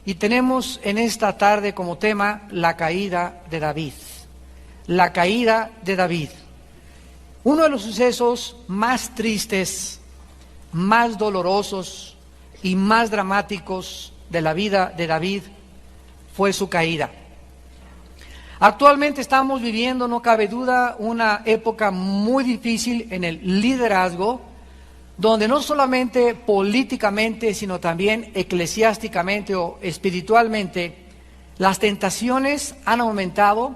y tenemos en esta tarde como tema la caída de David. La caída de David. Uno de los sucesos más tristes, más dolorosos y más dramáticos de la vida de David fue su caída. Actualmente estamos viviendo, no cabe duda, una época muy difícil en el liderazgo, donde no solamente políticamente, sino también eclesiásticamente o espiritualmente, las tentaciones han aumentado,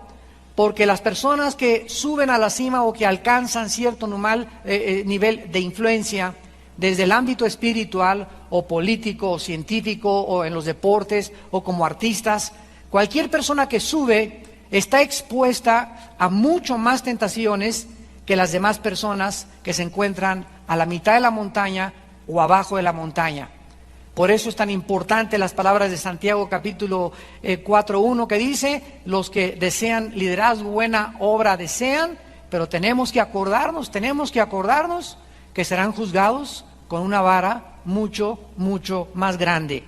porque las personas que suben a la cima o que alcanzan cierto nivel de influencia desde el ámbito espiritual o político o científico o en los deportes o como artistas, cualquier persona que sube está expuesta a mucho más tentaciones que las demás personas que se encuentran a la mitad de la montaña o abajo de la montaña. Por eso es tan importante las palabras de Santiago capítulo 4:1 que dice: los que desean liderazgo, buena obra desean, pero tenemos que acordarnos que serán juzgados con una vara mucho más grande.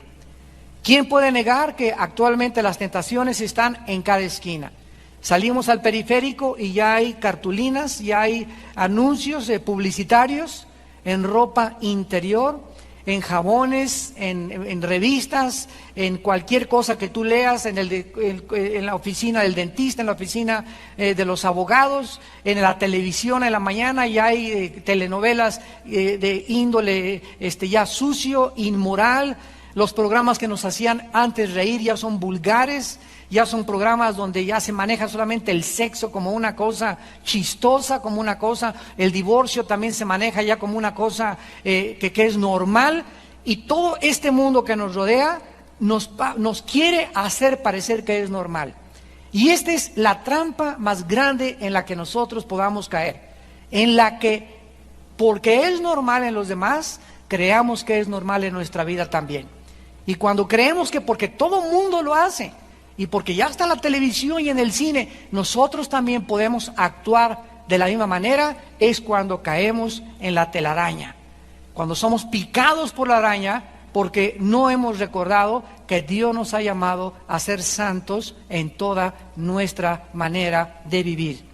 ¿Quién puede negar que actualmente las tentaciones están en cada esquina? Salimos al periférico y ya hay cartulinas, ya hay anuncios publicitarios en ropa interior, en jabones, en revistas, en cualquier cosa que tú leas, en la oficina del dentista, en la oficina de los abogados, en la televisión en la mañana ya hay telenovelas de índole ya sucio, inmoral. Los programas que nos hacían antes reír ya son vulgares, ya son programas donde ya se maneja solamente el sexo como una cosa chistosa, como una cosa, el divorcio también se maneja ya como una cosa que es normal, y todo este mundo que nos rodea nos quiere hacer parecer que es normal. Y esta es la trampa más grande en la que nosotros podamos caer, en la que, porque es normal en los demás, creamos que es normal en nuestra vida también. Y cuando creemos que porque todo mundo lo hace, y porque ya está en la televisión y en el cine, nosotros también podemos actuar de la misma manera, es cuando caemos en la telaraña. Cuando somos picados por la araña, porque no hemos recordado que Dios nos ha llamado a ser santos en toda nuestra manera de vivir.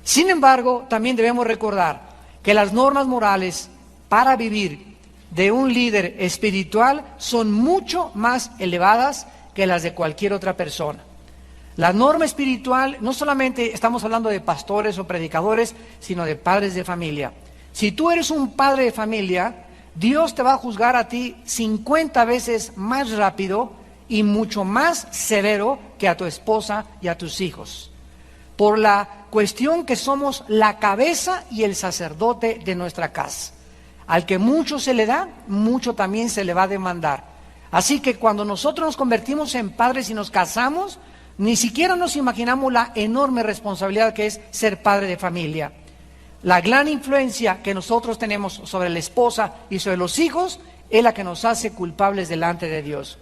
Sin embargo, también debemos recordar que las normas morales para vivir de un líder espiritual son mucho más elevadas que las de cualquier otra persona. La norma espiritual, no solamente estamos hablando de pastores o predicadores, sino de padres de familia. Si tú eres un padre de familia, Dios te va a juzgar a ti 50 veces más rápido y mucho más severo que a tu esposa y a tus hijos, por la cuestión que somos la cabeza y el sacerdote de nuestra casa. Al que mucho se le da, mucho también se le va a demandar. Así que cuando nosotros nos convertimos en padres y nos casamos, ni siquiera nos imaginamos la enorme responsabilidad que es ser padre de familia. La gran influencia que nosotros tenemos sobre la esposa y sobre los hijos es la que nos hace culpables delante de Dios.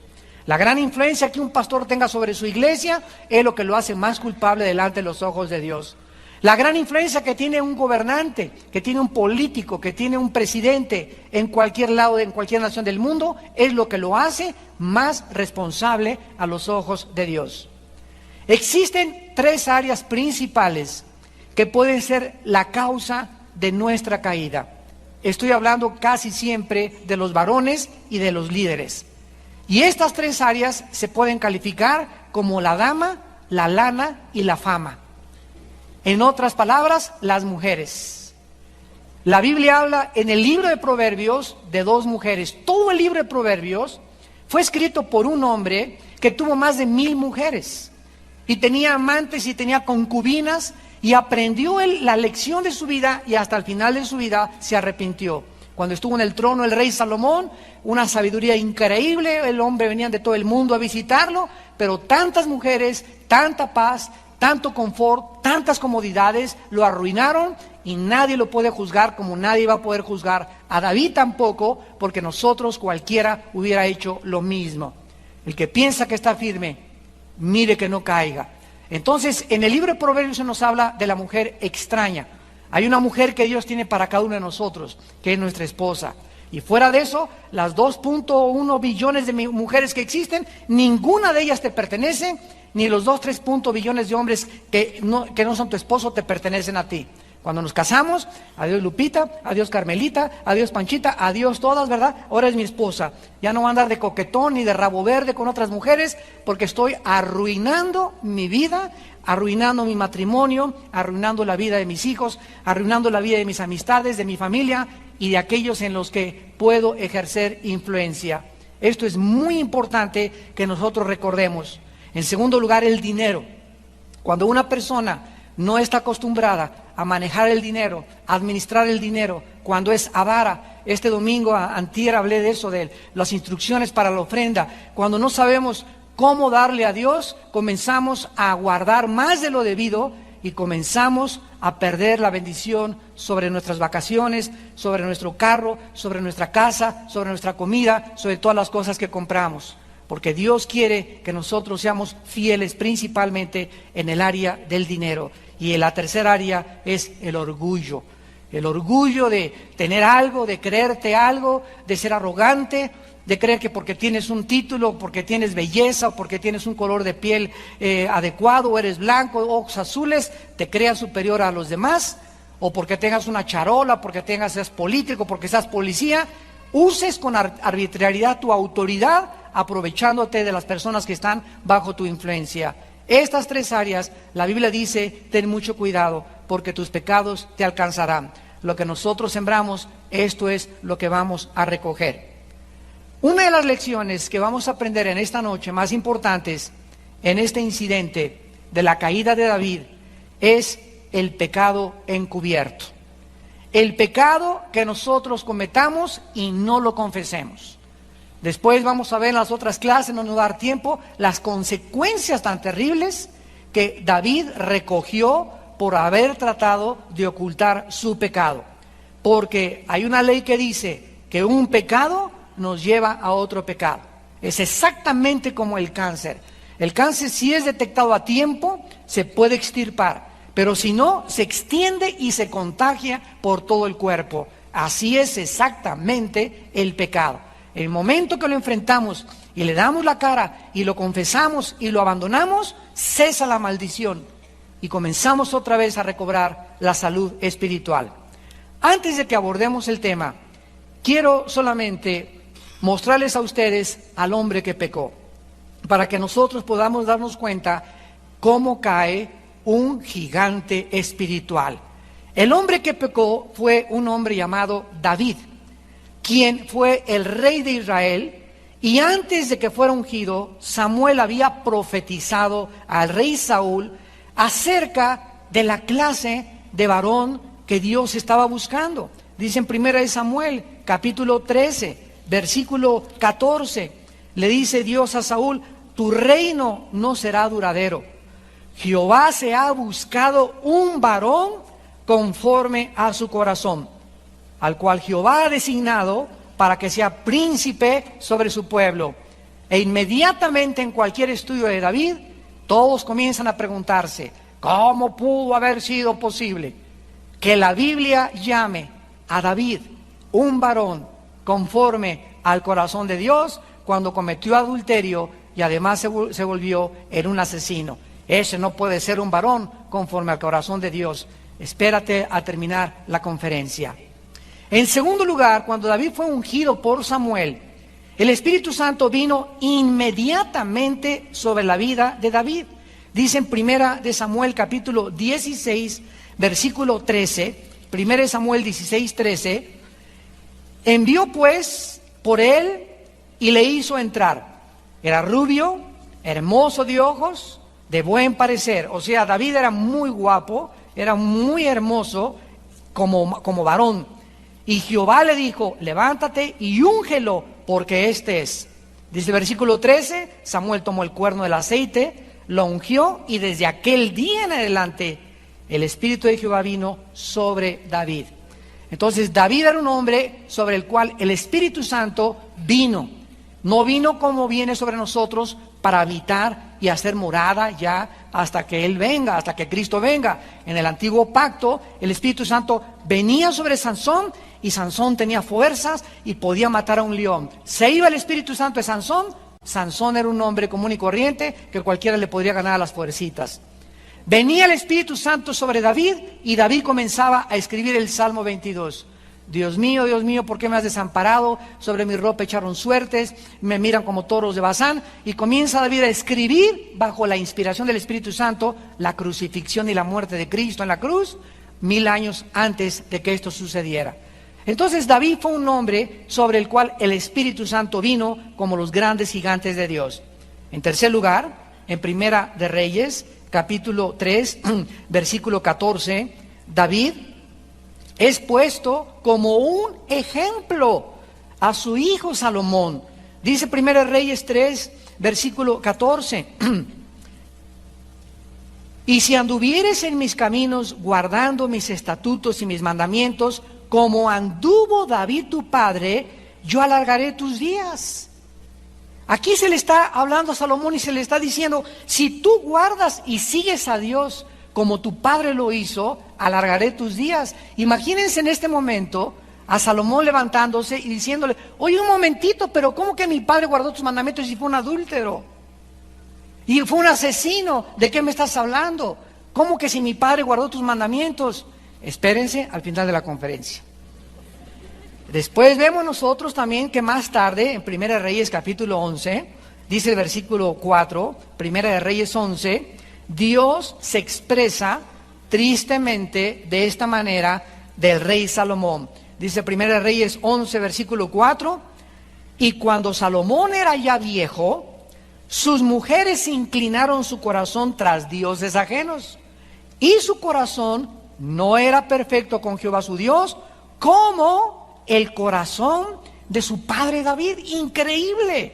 La gran influencia que un pastor tenga sobre su iglesia es lo que lo hace más culpable delante de los ojos de Dios. La gran influencia que tiene un gobernante, que tiene un político, que tiene un presidente en cualquier lado, en cualquier nación del mundo, es lo que lo hace más responsable a los ojos de Dios. Existen 3 áreas principales que pueden ser la causa de nuestra caída. Estoy hablando casi siempre de los varones y de los líderes. Y estas 3 áreas se pueden calificar como la dama, la lana y la fama. En otras palabras, las mujeres. La Biblia habla en el libro de Proverbios de 2 mujeres. Todo el libro de Proverbios fue escrito por un hombre que tuvo más de 1000 mujeres. Y tenía amantes y tenía concubinas, y aprendió él la lección de su vida, y hasta el final de su vida se arrepintió. Cuando estuvo en el trono el rey Salomón, una sabiduría increíble, el hombre venía de todo el mundo a visitarlo, pero tantas mujeres, tanta paz, tanto confort, tantas comodidades lo arruinaron, y nadie lo puede juzgar como nadie va a poder juzgar a David tampoco, porque nosotros cualquiera hubiera hecho lo mismo. El que piensa que está firme, mire que no caiga. Entonces, en el libro de Proverbios se nos habla de la mujer extraña. Hay una mujer que Dios tiene para cada uno de nosotros, que es nuestra esposa. Y fuera de eso, las 2.1 billones de mujeres que existen, ninguna de ellas te pertenece, ni los 3 billones de hombres que no son tu esposo te pertenecen a ti. Cuando nos casamos, adiós Lupita, adiós Carmelita, adiós Panchita, adiós todas, ¿verdad? Ahora es mi esposa. Ya no voy a andar de coquetón ni de rabo verde con otras mujeres, porque estoy arruinando mi vida, arruinando mi matrimonio, arruinando la vida de mis hijos, arruinando la vida de mis amistades, de mi familia y de aquellos en los que puedo ejercer influencia. Esto es muy importante que nosotros recordemos. En segundo lugar, el dinero. Cuando una persona no está acostumbrada a manejar el dinero, a administrar el dinero, cuando es avara, este domingo, antier hablé de eso, de las instrucciones para la ofrenda, cuando no sabemos cómo darle a Dios, comenzamos a guardar más de lo debido y comenzamos a perder la bendición sobre nuestras vacaciones, sobre nuestro carro, sobre nuestra casa, sobre nuestra comida, sobre todas las cosas que compramos. Porque Dios quiere que nosotros seamos fieles principalmente en el área del dinero. Y en la tercera área es el orgullo. El orgullo de tener algo, de creerte algo, de ser arrogante, de creer que porque tienes un título, porque tienes belleza, o porque tienes un color de piel adecuado, o eres blanco, ojos azules, te creas superior a los demás, o porque tengas una charola, porque seas político, porque seas policía, uses con arbitrariedad tu autoridad, aprovechándote de las personas que están bajo tu influencia. Estas 3 áreas, la Biblia dice, ten mucho cuidado, porque tus pecados te alcanzarán. Lo que nosotros sembramos, esto es lo que vamos a recoger. Una de las lecciones que vamos a aprender en esta noche, más importantes, en este incidente de la caída de David, es el pecado encubierto. El pecado que nosotros cometamos y no lo confesemos. Después vamos a ver en las otras clases, no nos va a dar tiempo, las consecuencias tan terribles que David recogió por haber tratado de ocultar su pecado. Porque hay una ley que dice que un pecado nos lleva a otro pecado. Es exactamente como el cáncer. El cáncer, si es detectado a tiempo, se puede extirpar. Pero si no, se extiende y se contagia por todo el cuerpo. Así es exactamente el pecado. El momento que lo enfrentamos y le damos la cara y lo confesamos y lo abandonamos, cesa la maldición y comenzamos otra vez a recobrar la salud espiritual. Antes de que abordemos el tema, quiero solamente mostrarles a ustedes al hombre que pecó, para que nosotros podamos darnos cuenta cómo cae un gigante espiritual. El hombre que pecó fue un hombre llamado David, quien fue el rey de Israel, y antes de que fuera ungido, Samuel había profetizado al rey Saúl acerca de la clase de varón que Dios estaba buscando. Dice en 1 Samuel, capítulo 13, versículo 14, le dice Dios a Saúl, tu reino no será duradero. Jehová se ha buscado un varón conforme a su corazón, al cual Jehová ha designado para que sea príncipe sobre su pueblo. E inmediatamente en cualquier estudio de David, todos comienzan a preguntarse, ¿cómo pudo haber sido posible que la Biblia llame a David un varón conforme al corazón de Dios cuando cometió adulterio y además se volvió en un asesino? Ese no puede ser un varón conforme al corazón de Dios. Espérate a terminar la conferencia. En segundo lugar, cuando David fue ungido por Samuel, el Espíritu Santo vino inmediatamente sobre la vida de David. Dice en 1 Samuel capítulo 16, versículo 13, 1 Samuel 16, 13, envió pues por él y le hizo entrar. Era rubio, hermoso de ojos, de buen parecer. O sea, David era muy guapo, era muy hermoso como varón. Y Jehová le dijo, levántate y úngelo, porque este es. Dice el versículo 13, Samuel tomó el cuerno del aceite, lo ungió, y desde aquel día en adelante el Espíritu de Jehová vino sobre David. Entonces David era un hombre sobre el cual el Espíritu Santo vino. No vino como viene sobre nosotros para habitar y hacer morada ya hasta que Él venga, hasta que Cristo venga. En el antiguo pacto, el Espíritu Santo venía sobre Sansón y Sansón tenía fuerzas y podía matar a un león. Se iba el Espíritu Santo de Sansón. Sansón era un hombre común y corriente que cualquiera le podría ganar a las fuercitas. Venía el Espíritu Santo sobre David y David comenzaba a escribir el Salmo 22. Dios mío, ¿por qué me has desamparado? Sobre mi ropa echaron suertes, me miran como toros de Basán. Y comienza David a escribir, bajo la inspiración del Espíritu Santo, la crucifixión y la muerte de Cristo en la cruz, 1000 años antes de que esto sucediera. Entonces David fue un hombre sobre el cual el Espíritu Santo vino como los grandes gigantes de Dios. En tercer lugar, en Primera de Reyes, capítulo 3, versículo 14, David es puesto como un ejemplo a su hijo Salomón. Dice Primera de Reyes 3, versículo 14. Y si anduvieres en mis caminos, guardando mis estatutos y mis mandamientos, como anduvo David tu padre, yo alargaré tus días. Aquí se le está hablando a Salomón y se le está diciendo, si tú guardas y sigues a Dios como tu padre lo hizo, alargaré tus días. Imagínense en este momento a Salomón levantándose y diciéndole, oye, un momentito, pero ¿cómo que mi padre guardó tus mandamientos y fue un adúltero? Y fue un asesino. ¿De qué me estás hablando? ¿Cómo que si mi padre guardó tus mandamientos? Espérense al final de la conferencia. Después vemos nosotros también que más tarde, en Primera de Reyes capítulo 11, dice el versículo 4, Primera de Reyes 11, Dios se expresa tristemente de esta manera del rey Salomón. Dice Primera de Reyes 11, versículo 4, y cuando Salomón era ya viejo, sus mujeres inclinaron su corazón tras dioses ajenos, y su corazón no era perfecto con Jehová su Dios, como el corazón de su padre David. Increíble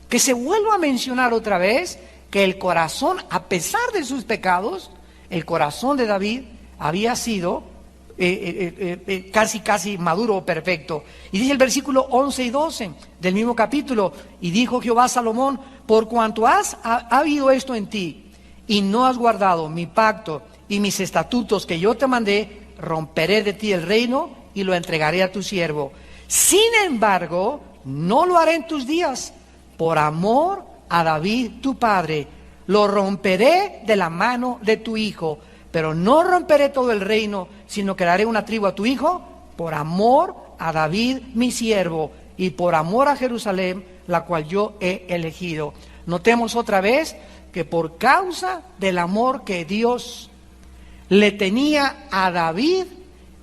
que se vuelva a mencionar otra vez que el corazón, a pesar de sus pecados, el corazón de David había sido casi maduro o perfecto. Y dice el versículo 11 y 12 del mismo capítulo, y dijo Jehová a Salomón, por cuanto ha habido esto en ti, y no has guardado mi pacto y mis estatutos que yo te mandé, romperé de ti el reino y lo entregaré a tu siervo. Sin embargo, no lo haré en tus días, por amor a David tu padre. Lo romperé de la mano de tu hijo, pero no romperé todo el reino, sino que daré una tribu a tu hijo, por amor a David mi siervo, y por amor a Jerusalén, la cual yo he elegido. Notemos otra vez que por causa del amor que Dios le tenía a David,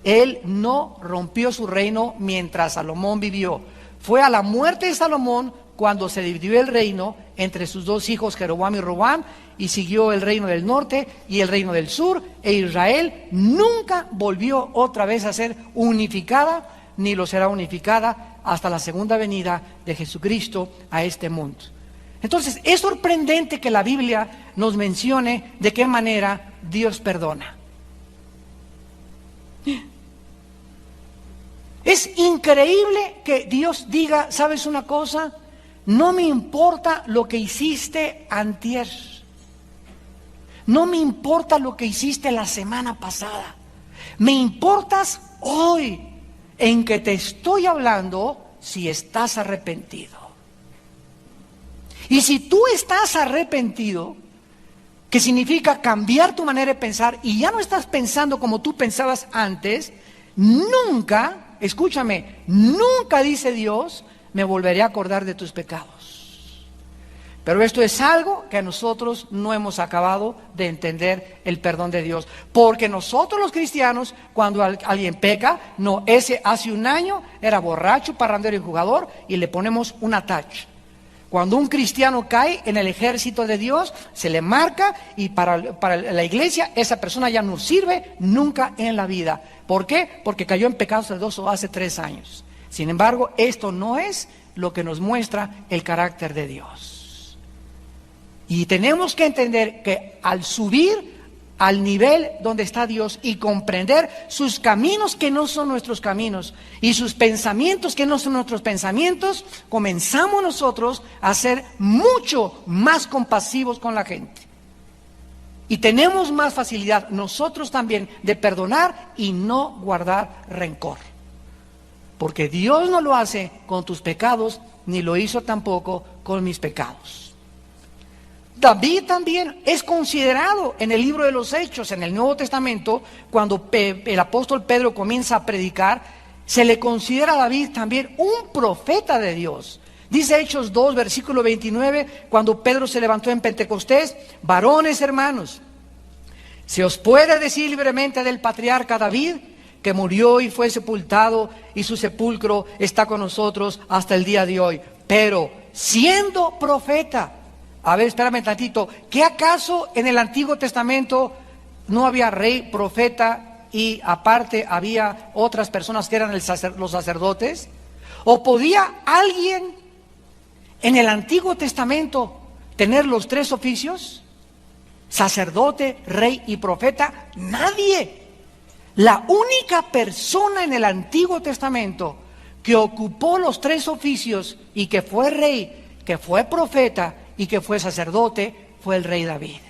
él no rompió su reino mientras Salomón vivió. Fue a la muerte de Salomón cuando se dividió el reino entre sus dos hijos, Jeroboam y Roboam, y siguió el reino del norte y el reino del sur, e Israel nunca volvió otra vez a ser unificada, ni lo será unificada hasta la segunda venida de Jesucristo a este mundo. Entonces, es sorprendente que la Biblia nos mencione de qué manera Dios perdona. Es increíble que Dios diga, ¿sabes una cosa? No me importa lo que hiciste antier. No me importa lo que hiciste la semana pasada. Me importas hoy, en que te estoy hablando, si estás arrepentido. Y si tú estás arrepentido, que significa cambiar tu manera de pensar y ya no estás pensando como tú pensabas antes, nunca, escúchame, nunca, dice Dios, me volveré a acordar de tus pecados. Pero esto es algo que nosotros no hemos acabado de entender, el perdón de Dios. Porque nosotros los cristianos, cuando alguien peca, no, ese hace un año era borracho, parrandero y jugador, y le ponemos una tacha. Cuando un cristiano cae en el ejército de Dios, se le marca, y para la iglesia esa persona ya no sirve nunca en la vida. ¿Por qué? Porque cayó en pecados hediosos hace 3 años. Sin embargo, esto no es lo que nos muestra el carácter de Dios. Y tenemos que entender que al subir al nivel donde está Dios y comprender sus caminos que no son nuestros caminos y sus pensamientos que no son nuestros pensamientos, comenzamos nosotros a ser mucho más compasivos con la gente. Y tenemos más facilidad nosotros también de perdonar y no guardar rencor. porque Dios no lo hace con tus pecados, ni lo hizo tampoco con mis pecados. David también es considerado en el libro de los Hechos, en el Nuevo Testamento, cuando el apóstol Pedro comienza a predicar, se le considera a David también un profeta de Dios. Dice Hechos 2, versículo 29, cuando Pedro se levantó en Pentecostés: varones hermanos, se os puede decir libremente del patriarca David, que murió y fue sepultado, y su sepulcro está con nosotros hasta el día de hoy. Pero siendo profeta, a ver, espérame tantito, ¿qué acaso en el Antiguo Testamento no había rey, profeta, y aparte había otras personas que eran los sacerdotes? ¿O podía alguien en el Antiguo Testamento tener los tres oficios? Sacerdote, rey y profeta. Nadie. La única persona en el Antiguo Testamento que ocupó los tres oficios y que fue rey, que fue profeta y que fue sacerdote fue el rey David.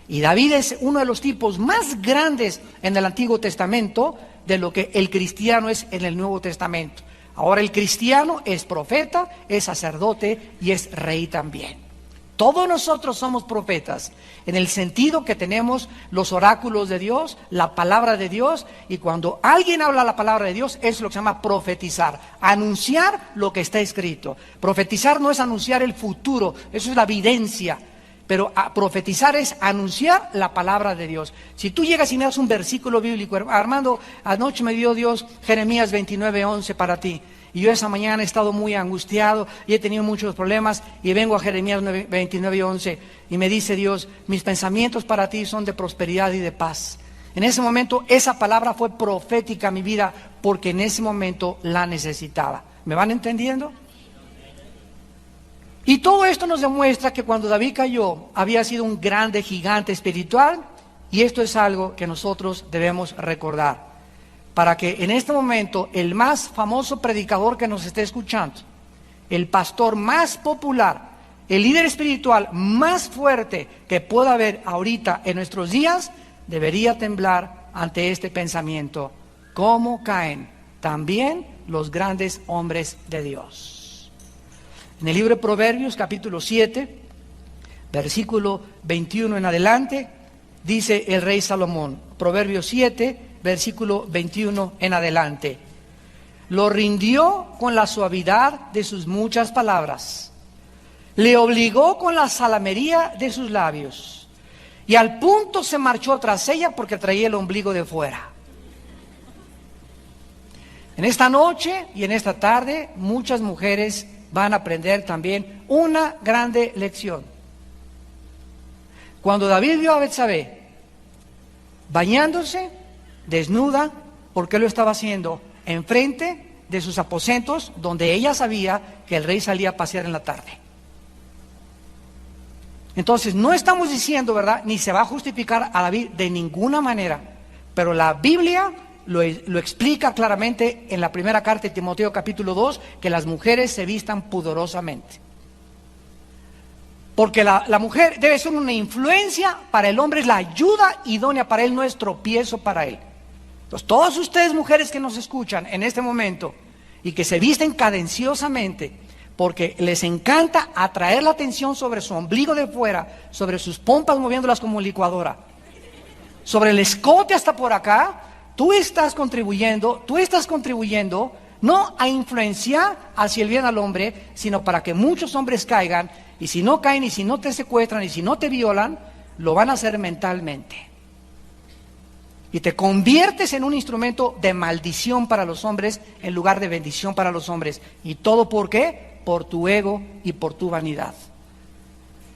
Y David es uno de los tipos más grandes en el Antiguo Testamento de lo que el cristiano es en el Nuevo Testamento. Ahora el cristiano es profeta, es sacerdote y es rey también. Todos nosotros somos profetas, en el sentido que tenemos los oráculos de Dios, la palabra de Dios, y cuando alguien habla la palabra de Dios, es lo que se llama profetizar, anunciar lo que está escrito. Profetizar no es anunciar el futuro, eso es la evidencia, pero profetizar es anunciar la palabra de Dios. Si tú llegas y me das un versículo bíblico, Armando, anoche me dio Dios Jeremías 29:11 para ti. Y yo esa mañana he estado muy angustiado y he tenido muchos problemas y vengo a Jeremías 29:11 y me dice Dios: mis pensamientos para ti son de prosperidad y de paz. En ese momento esa palabra fue profética a mi vida porque en ese momento la necesitaba. ¿Me van entendiendo? Y todo esto nos demuestra que cuando David cayó había sido un grande gigante espiritual, y esto es algo que nosotros debemos recordar. Para que en este momento el más famoso predicador que nos esté escuchando, el pastor más popular, el líder espiritual más fuerte que pueda haber ahorita en nuestros días, debería temblar ante este pensamiento: ¿cómo caen también los grandes hombres de Dios? En el libro de Proverbios, capítulo 7, versículo 21 en adelante, dice el rey Salomón, Proverbios 7, versículo 21 en adelante: lo rindió con la suavidad de sus muchas palabras, le obligó con la salamería de sus labios, y al punto se marchó tras ella porque traía el ombligo de fuera. En esta noche y en esta tarde muchas mujeres van a aprender también una grande lección. Cuando David vio a Betsabé bañándose desnuda, ¿por qué lo estaba haciendo? Enfrente de sus aposentos, donde ella sabía que el rey salía a pasear en la tarde. Entonces, no estamos diciendo, ¿verdad?, ni se va a justificar a David de ninguna manera, pero la Biblia lo explica claramente en la primera carta de Timoteo capítulo 2, que las mujeres se vistan pudorosamente. Porque la mujer debe ser una influencia para el hombre, es la ayuda idónea para él, no es tropiezo para él. Entonces, todas ustedes mujeres que nos escuchan en este momento y que se visten cadenciosamente porque les encanta atraer la atención sobre su ombligo de fuera, sobre sus pompas moviéndolas como licuadora, sobre el escote hasta por acá, tú estás contribuyendo no a influenciar hacia el bien al hombre, sino para que muchos hombres caigan, y si no caen, y si no te secuestran, y si no te violan, lo van a hacer mentalmente. Y te conviertes en un instrumento de maldición para los hombres en lugar de bendición para los hombres. ¿Y todo por qué? Por tu ego y por tu vanidad.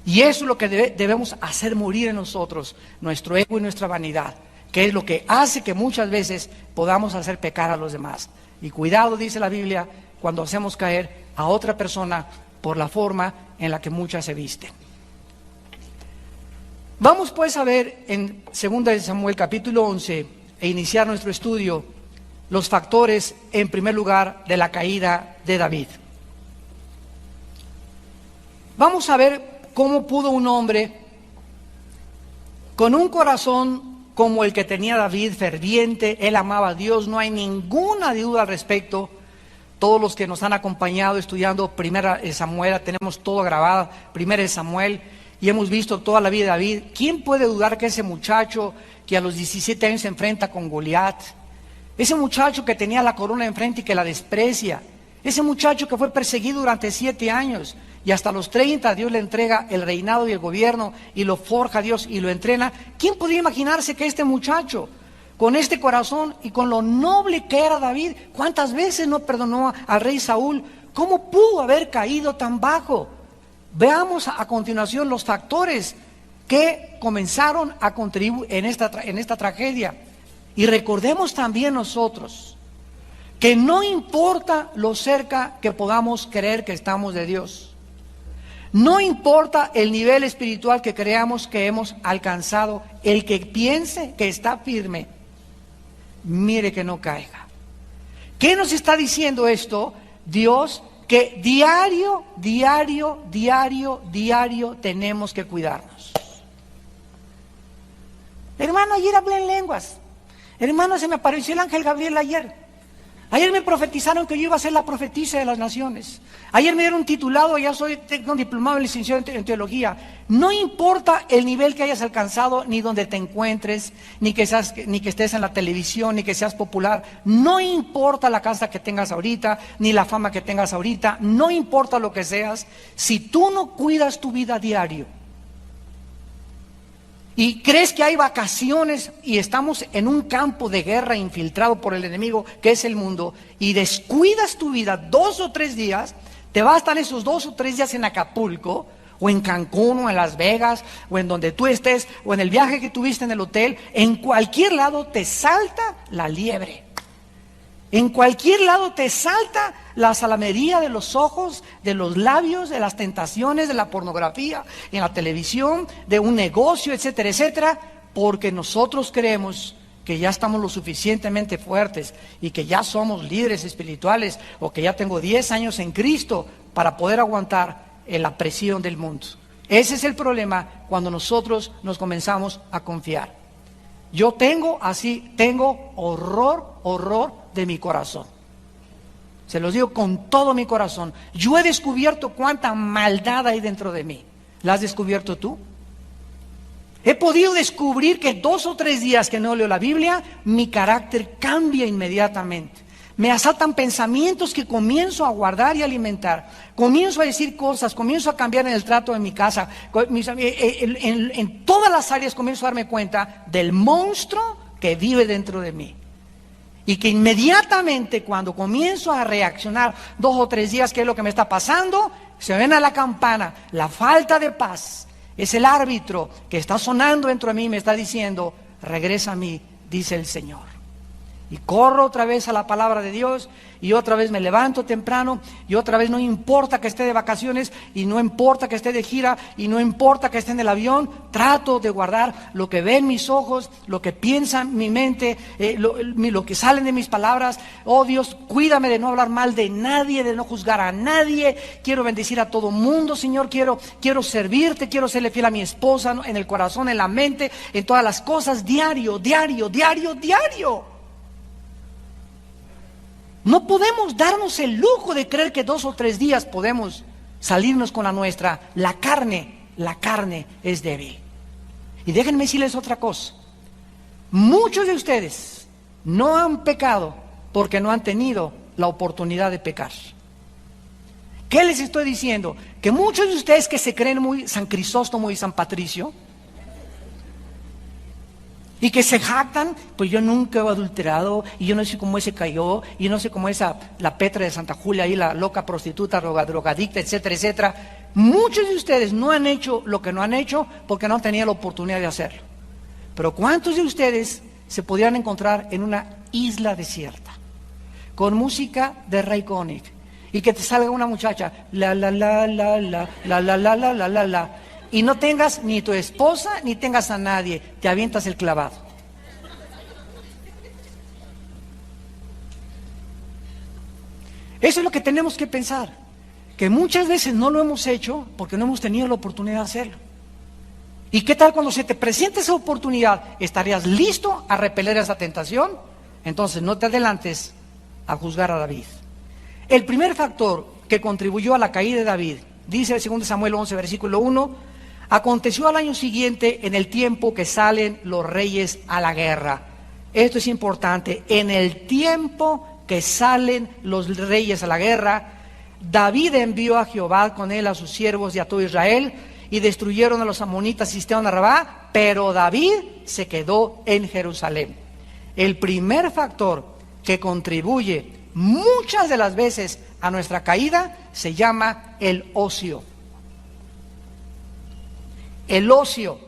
Y eso es lo que debemos hacer morir en nosotros, nuestro ego y nuestra vanidad, que es lo que hace que muchas veces podamos hacer pecar a los demás. Y cuidado, dice la Biblia, cuando hacemos caer a otra persona por la forma en la que muchas se visten. Vamos pues a ver en 2 Samuel capítulo 11 e iniciar nuestro estudio los factores, en primer lugar, de la caída de David. Vamos a ver cómo pudo un hombre con un corazón como el que tenía David, ferviente, él amaba a Dios, no hay ninguna duda al respecto, Todos los que nos han acompañado estudiando Primera de Samuel, tenemos todo grabado, Primera de Samuel, y hemos visto toda la vida de David. ¿Quién puede dudar que ese muchacho que a los 17 años se enfrenta con Goliat, ese muchacho que tenía la corona enfrente y que la desprecia, ese muchacho que fue perseguido durante 7 años y hasta los 30 Dios le entrega el reinado y el gobierno y lo forja Dios y lo entrena? ¿Quién podría imaginarse que este muchacho, con este corazón y con lo noble que era David, cuántas veces no perdonó al rey Saúl? ¿Cómo pudo haber caído tan bajo? Veamos a continuación los factores que comenzaron a contribuir en esta tragedia. Y recordemos también nosotros que no importa lo cerca que podamos creer que estamos de Dios, no importa el nivel espiritual que creamos que hemos alcanzado, el que piense que está firme, mire que no caiga. ¿Qué nos está diciendo esto? Dios, que diario tenemos que cuidarnos. Hermano, ayer hablé en lenguas. Hermano, se me apareció el ángel Gabriel ayer. Ayer me profetizaron que yo iba a ser la profetisa de las naciones. Ayer me dieron un titulado, ya tengo un diplomado en licenciado en teología. No importa el nivel que hayas alcanzado, ni donde te encuentres, ni que estés en la televisión, ni que seas popular. No importa la casa que tengas ahorita, ni la fama que tengas ahorita. No importa lo que seas. Si tú no cuidas tu vida diario, y crees que hay vacaciones y estamos en un campo de guerra infiltrado por el enemigo que es el mundo, y descuidas tu vida 2 o 3 días, te vas a estar esos 2 o 3 días en Acapulco o en Cancún o en Las Vegas o en donde tú estés o en el viaje que tuviste en el hotel. En cualquier lado te salta la liebre. En cualquier lado te salta la salamería de los ojos, de los labios, de las tentaciones, de la pornografía, en la televisión, de un negocio, etcétera, etcétera, porque nosotros creemos que ya estamos lo suficientemente fuertes y que ya somos líderes espirituales o que ya tengo 10 años en Cristo para poder aguantar la presión del mundo. Ese es el problema cuando nosotros nos comenzamos a confiar. Yo tengo horror de mi corazón. Se los digo con todo mi corazón. Yo he descubierto cuánta maldad hay dentro de mí. ¿La has descubierto tú? He podido descubrir que 2 o 3 días que no leo la Biblia, mi carácter cambia inmediatamente. Me asaltan pensamientos que comienzo a guardar y alimentar. Comienzo a decir cosas, comienzo a cambiar en el trato de mi casa. En todas las áreas comienzo a darme cuenta del monstruo que vive dentro de mí. Y que inmediatamente cuando comienzo a reaccionar 2 o 3 días, ¿qué es lo que me está pasando? Se ven a la campana, la falta de paz. Es el árbitro que está sonando dentro de mí y me está diciendo, regresa a mí, dice el Señor. Y corro otra vez a la palabra de Dios y otra vez me levanto temprano y otra vez no importa que esté de vacaciones y no importa que esté de gira y no importa que esté en el avión, trato de guardar lo que ven mis ojos, lo que piensa mi mente, lo que salen de mis palabras. Oh Dios, cuídame de no hablar mal de nadie, de no juzgar a nadie. Quiero bendecir a todo mundo, Señor. Quiero servirte, quiero serle fiel a mi esposa, ¿no? En el corazón, en la mente, en todas las cosas, diario. No podemos darnos el lujo de creer que 2 o 3 días podemos salirnos con la nuestra. La carne es débil. Y déjenme decirles otra cosa. Muchos de ustedes no han pecado porque no han tenido la oportunidad de pecar. ¿Qué les estoy diciendo? Que muchos de ustedes que se creen muy San Crisóstomo y San Patricio, y que se jactan, pues yo nunca he adulterado, y yo no sé cómo ese cayó, y yo no sé cómo la Petra de Santa Julia, ahí la loca prostituta, drogadicta, etcétera, etcétera. Muchos de ustedes no han hecho lo que no han hecho porque no han tenido la oportunidad de hacerlo. Pero ¿cuántos de ustedes se podrían encontrar en una isla desierta, con música de Ray Conniff, y que te salga una muchacha, y no tengas ni tu esposa, ni tengas a nadie, te avientas el clavado? Eso es lo que tenemos que pensar, que muchas veces no lo hemos hecho porque no hemos tenido la oportunidad de hacerlo. ¿Y qué tal cuando se te presente esa oportunidad? ¿Estarías listo a repeler esa tentación? Entonces no te adelantes a juzgar a David. El primer factor que contribuyó a la caída de David, dice el 2 Samuel 11, versículo 1, aconteció al año siguiente en el tiempo que salen los reyes a la guerra. Esto es importante, en el tiempo que salen los reyes a la guerra, David envió a Jehová con él a sus siervos y a todo Israel, y destruyeron a los amonitas y sitiaron a Rabá, pero David se quedó en Jerusalén. El primer factor que contribuye muchas de las veces a nuestra caída se llama el ocio. El ocio.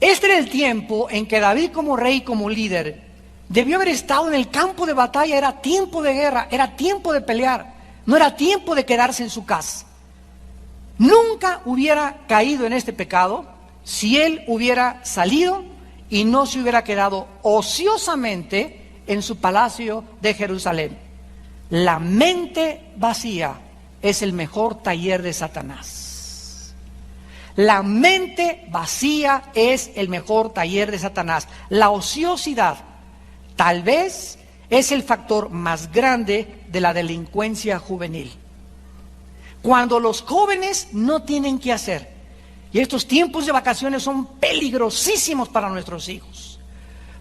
Este era el tiempo en que David, como rey, como líder, debió haber estado en el campo de batalla. Era tiempo de guerra, era tiempo de pelear, no era tiempo de quedarse en su casa. Nunca hubiera caído en este pecado si él hubiera salido y no se hubiera quedado ociosamente en su palacio de Jerusalén. La mente vacía es el mejor taller de Satanás. La mente vacía es el mejor taller de Satanás. La ociosidad tal vez es el factor más grande de la delincuencia juvenil. Cuando los jóvenes no tienen qué hacer, y estos tiempos de vacaciones son peligrosísimos para nuestros hijos,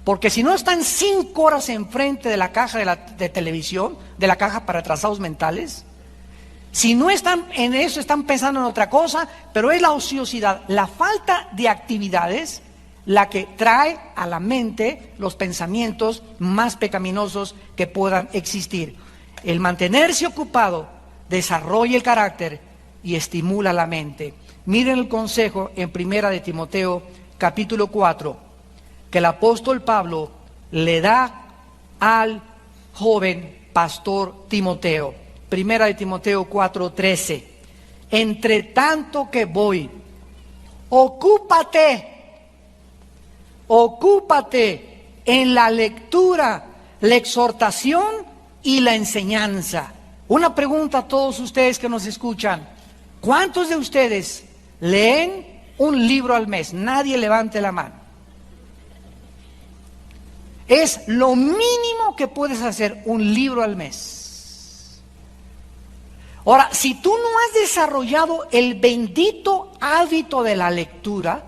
porque si no están 5 horas enfrente de la caja de televisión, de la caja para retrasados mentales, si no están en eso, están pensando en otra cosa, pero es la ociosidad, la falta de actividades, la que trae a la mente los pensamientos más pecaminosos que puedan existir. El mantenerse ocupado desarrolla el carácter y estimula la mente. Miren el consejo en 1 de Timoteo capítulo 4 que el apóstol Pablo le da al joven pastor Timoteo. 1 de Timoteo 4:13. Entre tanto que voy, ocúpate en la lectura, la exhortación y la enseñanza. Una pregunta a todos ustedes que nos escuchan: ¿cuántos de ustedes leen un libro al mes? Nadie levante la mano. Es lo mínimo que puedes hacer, un libro al mes. Ahora, si tú no has desarrollado el bendito hábito de la lectura,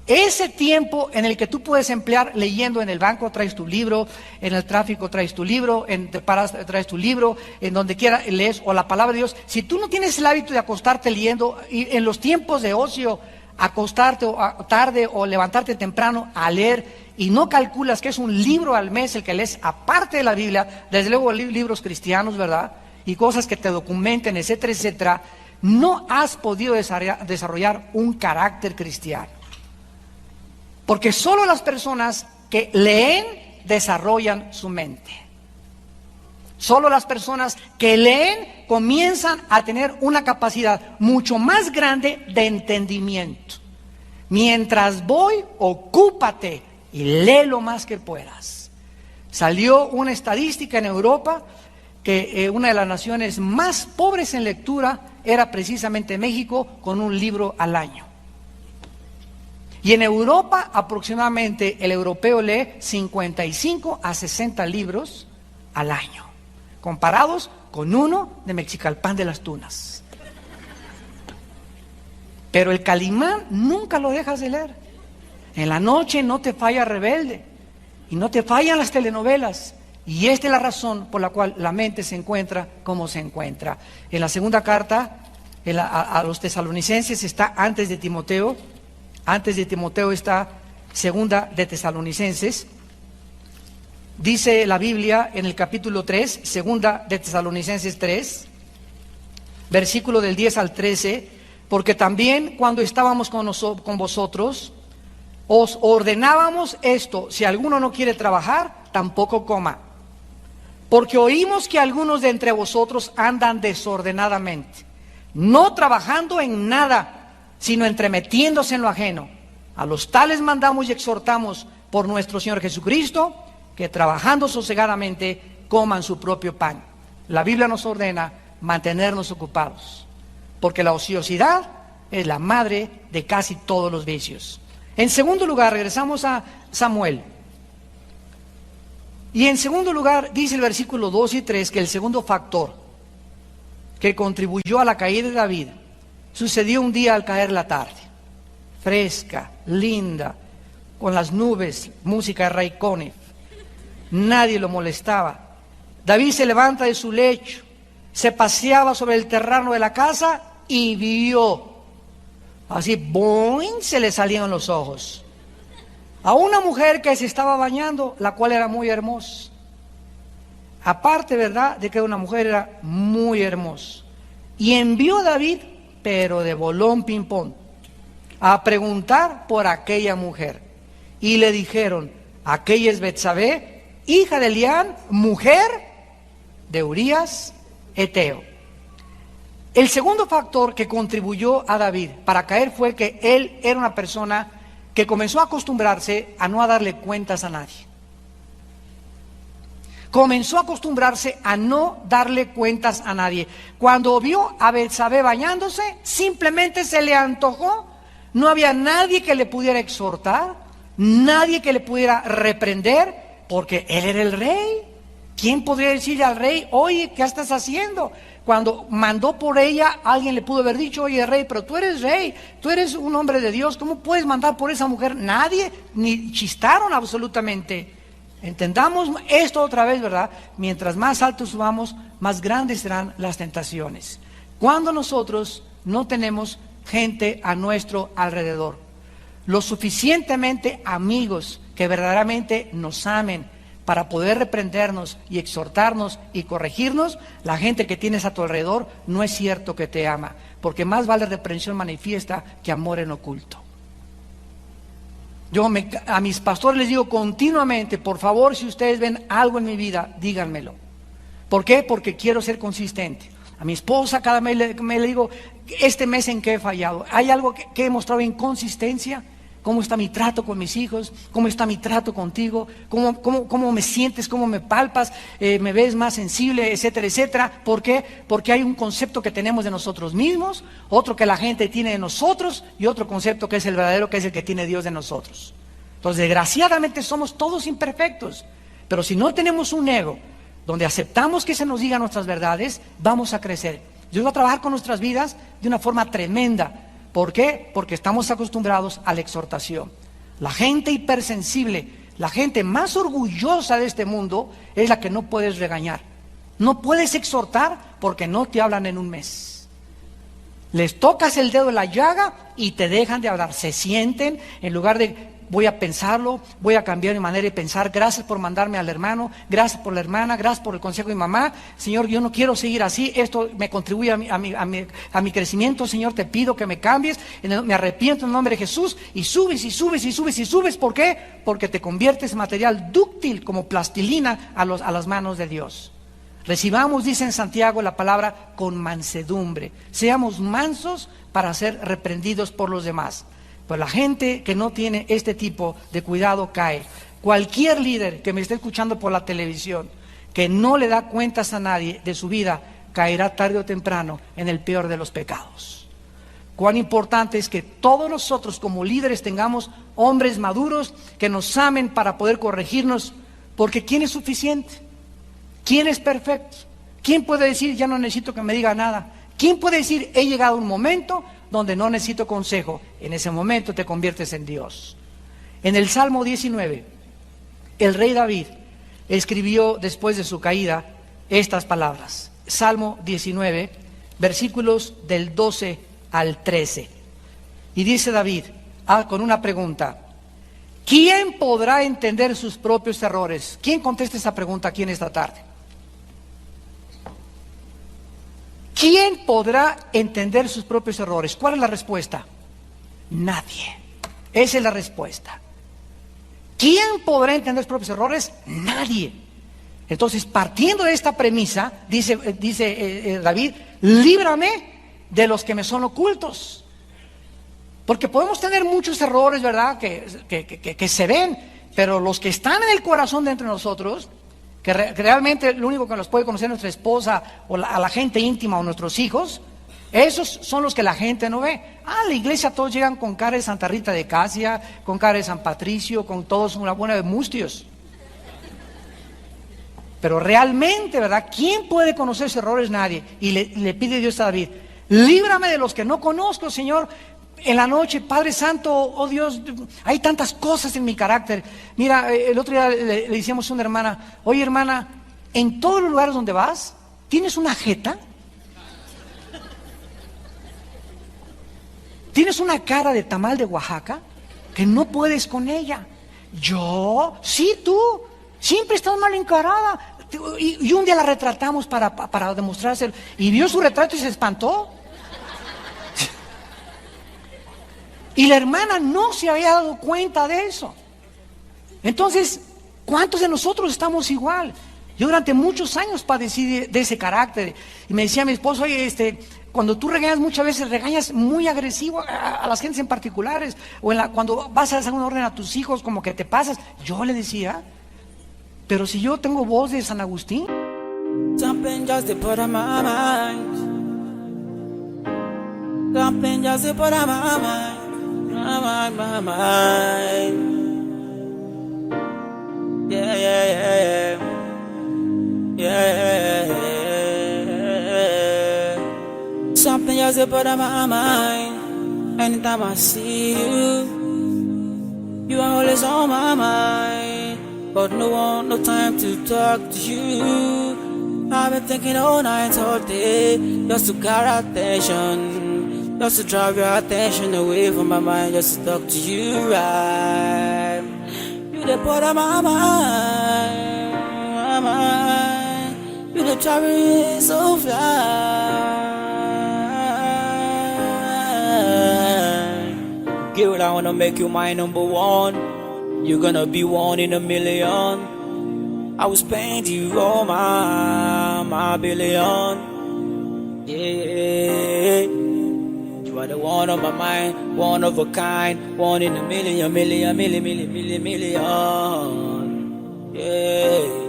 ese tiempo en el que tú puedes emplear leyendo, en el banco traes tu libro, en el tráfico traes tu libro, te paras traes tu libro, en donde quiera lees, o la palabra de Dios. Si tú no tienes el hábito de acostarte leyendo, y en los tiempos de ocio, acostarte tarde o levantarte temprano a leer, y no calculas que es un libro al mes el que lees, aparte de la Biblia, desde luego libros cristianos, ¿verdad? Y cosas que te documenten, etcétera, etcétera, no has podido desarrollar un carácter cristiano. Porque solo las personas que leen desarrollan su mente. Solo las personas que leen comienzan a tener una capacidad mucho más grande de entendimiento. Mientras voy, ocúpate y lee lo más que puedas. Salió una estadística en Europa que una de las naciones más pobres en lectura era precisamente México, con un libro al año. Y en Europa aproximadamente el europeo lee 55 a 60 libros al año, comparados con uno de Mexicalpan de las Tunas. Pero el Calimán nunca lo dejas de leer. En la noche no te falla Rebelde y no te fallan las telenovelas. Y esta es la razón por la cual la mente se encuentra como se encuentra. En la segunda carta a los tesalonicenses está antes de Timoteo. Antes de Timoteo está segunda de Tesalonicenses. Dice la Biblia en el capítulo 3, segunda de Tesalonicenses 3, versículo del 10 al 13, porque también cuando estábamos con vosotros, os ordenábamos esto: si alguno no quiere trabajar, tampoco coma. Porque oímos que algunos de entre vosotros andan desordenadamente, no trabajando en nada, sino entremetiéndose en lo ajeno. A los tales mandamos y exhortamos por nuestro Señor Jesucristo, que trabajando sosegadamente coman su propio pan. La Biblia nos ordena mantenernos ocupados, porque la ociosidad es la madre de casi todos los vicios. En segundo lugar, regresamos a Samuel. Y en segundo lugar, dice el versículo 2 y 3 que el segundo factor que contribuyó a la caída de David sucedió un día al caer la tarde, fresca, linda, con las nubes, música de Ray Conniff. Nadie lo molestaba. David se levanta de su lecho, se paseaba sobre el terreno de la casa y vio, así, ¡boing!, se le salían los ojos, a una mujer que se estaba bañando, la cual era muy hermosa. Aparte, ¿verdad?, de que una mujer era muy hermosa. Y envió a David, pero de bolón ping-pong, a preguntar por aquella mujer. Y le dijeron, aquella es Betsabé, hija de Elián, mujer de Urías Eteo. El segundo factor que contribuyó a David para caer fue que él era una persona que comenzó a acostumbrarse a no darle cuentas a nadie. Comenzó a acostumbrarse a no darle cuentas a nadie. Cuando vio a Betsabé bañándose, simplemente se le antojó. No había nadie que le pudiera exhortar, nadie que le pudiera reprender, porque él era el rey. ¿Quién podría decirle al rey, oye, ¿qué estás haciendo? Cuando mandó por ella, alguien le pudo haber dicho, oye, rey, pero tú eres rey, tú eres un hombre de Dios, ¿cómo puedes mandar por esa mujer? Nadie, ni chistaron absolutamente. Entendamos esto otra vez, ¿verdad? Mientras más alto subamos, más grandes serán las tentaciones. Cuando nosotros no tenemos gente a nuestro alrededor, lo suficientemente amigos que verdaderamente nos amen para poder reprendernos y exhortarnos y corregirnos, la gente que tienes a tu alrededor no es cierto que te ama, porque más vale reprensión manifiesta que amor en oculto. A mis pastores les digo continuamente, por favor, si ustedes ven algo en mi vida, díganmelo. ¿Por qué? Porque quiero ser consistente. A mi esposa cada mes le digo, este mes en qué he fallado. ¿Hay algo que he mostrado inconsistencia? ¿Cómo está mi trato con mis hijos? ¿Cómo está mi trato contigo? ¿Cómo me sientes? ¿Cómo me palpas? ¿Me ves más sensible? Etcétera, etcétera. ¿Por qué? Porque hay un concepto que tenemos de nosotros mismos, otro que la gente tiene de nosotros y otro concepto que es el verdadero, que es el que tiene Dios de nosotros. Entonces, desgraciadamente somos todos imperfectos, pero si no tenemos un ego donde aceptamos que se nos digan nuestras verdades, vamos a crecer. Dios va a trabajar con nuestras vidas de una forma tremenda. ¿Por qué? Porque estamos acostumbrados a la exhortación. La gente hipersensible, la gente más orgullosa de este mundo es la que no puedes regañar. No puedes exhortar porque no te hablan en un mes. Les tocas el dedo en la llaga y te dejan de hablar. Se sienten, en lugar de voy a pensarlo, voy a cambiar mi manera de pensar, gracias por mandarme al hermano, gracias por la hermana, gracias por el consejo de mi mamá, Señor, yo no quiero seguir así, esto me contribuye a mi crecimiento, Señor, te pido que me cambies, me arrepiento en el nombre de Jesús, y subes, y subes, y subes, y subes. ¿Por qué? Porque te conviertes en material dúctil como plastilina a las manos de Dios. Recibamos, dice en Santiago, la palabra con mansedumbre, seamos mansos para ser reprendidos por los demás. Pues la gente que no tiene este tipo de cuidado cae. Cualquier líder que me esté escuchando por la televisión, que no le da cuentas a nadie de su vida, caerá tarde o temprano en el peor de los pecados. Cuán importante es que todos nosotros como líderes tengamos hombres maduros que nos amen para poder corregirnos, porque ¿quién es suficiente? ¿Quién es perfecto? ¿Quién puede decir ya no necesito que me diga nada? ¿Quién puede decir he llegado a un momento donde no necesito consejo? En ese momento te conviertes en Dios. En el Salmo 19, el rey David escribió después de su caída estas palabras. Salmo 19, versículos del 12 al 13. Y dice David, con una pregunta: ¿quién podrá entender sus propios errores? ¿Quién contesta esa pregunta aquí en esta tarde? ¿Quién podrá entender sus propios errores? ¿Cuál es la respuesta? Nadie. Esa es la respuesta. ¿Quién podrá entender sus propios errores? Nadie. Entonces, partiendo de esta premisa, dice David, líbrame de los que me son ocultos. Porque podemos tener muchos errores, ¿verdad?, que se ven, pero los que están en el corazón de entre nosotros, que realmente lo único que nos puede conocer nuestra esposa o a la gente íntima o nuestros hijos, esos son los que la gente no ve. La iglesia todos llegan con cara de Santa Rita de Casia, con cara de San Patricio, con todos una buena de mustios. Pero realmente, ¿verdad? ¿Quién puede conocer sus errores? Nadie. Y le pide Dios a David, líbrame de los que no conozco, Señor. En la noche, Padre Santo, oh Dios, hay tantas cosas en mi carácter. Mira, el otro día le decíamos a una hermana, oye hermana, en todos los lugares donde vas, ¿tienes una jeta? ¿Tienes una cara de tamal de Oaxaca que no puedes con ella? ¿Yo? Sí, tú. Siempre estás mal encarada. Y un día la retratamos para demostrárselo. Y vio su retrato y se espantó. Y la hermana no se había dado cuenta de eso. Entonces, ¿cuántos de nosotros estamos igual? Yo durante muchos años padecí de ese carácter. Y me decía mi esposo, oye, cuando tú regañas muchas veces, regañas muy agresivo a las gentes en particulares. O cuando vas a hacer una orden a tus hijos, como que te pasas. Yo le decía, pero si yo tengo voz de San Agustín. Something just to put on my mind. Something just to put on my mind. My mind. Yeah, yeah, yeah, yeah. Yeah. Something just to put on my mind. Anytime I see you, you are always on my mind. But no time to talk to you. I've been thinking all night, all day, just to get attention, just to drive your attention away from my mind, just to talk to you, right? You the part of my mind. You the traveling so fly. Girl, I wanna make you my number one. You're gonna be one in a million. I will spend you all my billion. Yeah, you are the one on my mind, one of a kind, one in a million. Yeah.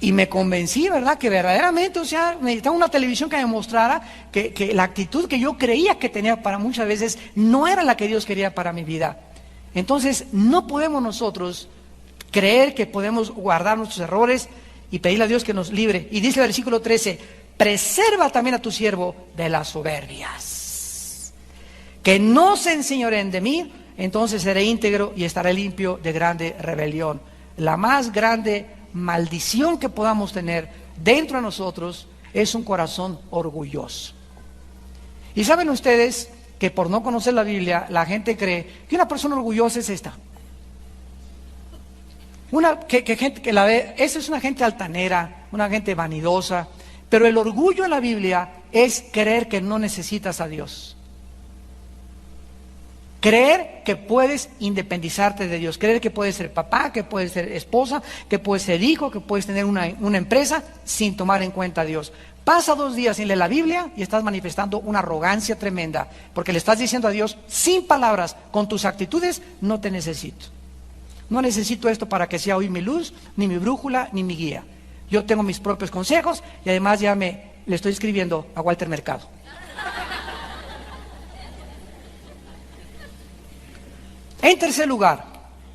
Y me convencí, ¿verdad? Que verdaderamente, o sea, necesitaba una televisión que me mostrara que la actitud que yo creía que tenía para muchas veces no era la que Dios quería para mi vida. Entonces, no podemos nosotros creer que podemos guardar nuestros errores y pedirle a Dios que nos libre. Y dice el versículo 13, preserva también a tu siervo de las soberbias. Que no se enseñoreen de mí, entonces seré íntegro y estaré limpio de grande rebelión. La más grande maldición que podamos tener dentro de nosotros es un corazón orgulloso. Y saben ustedes que por no conocer la Biblia, la gente cree que una persona orgullosa es esta. Gente que la ve, esa es una gente altanera, una gente vanidosa. Pero el orgullo en la Biblia es creer que no necesitas a Dios. Creer que puedes independizarte de Dios, creer que puedes ser papá, que puedes ser esposa, que puedes ser hijo, que puedes tener una empresa sin tomar en cuenta a Dios. Pasa 2 días sin leer la Biblia y estás manifestando una arrogancia tremenda, porque le estás diciendo a Dios sin palabras, con tus actitudes, no te necesito. No necesito esto para que sea hoy mi luz, ni mi brújula, ni mi guía. Yo tengo mis propios consejos y además ya le estoy escribiendo a Walter Mercado. En tercer lugar,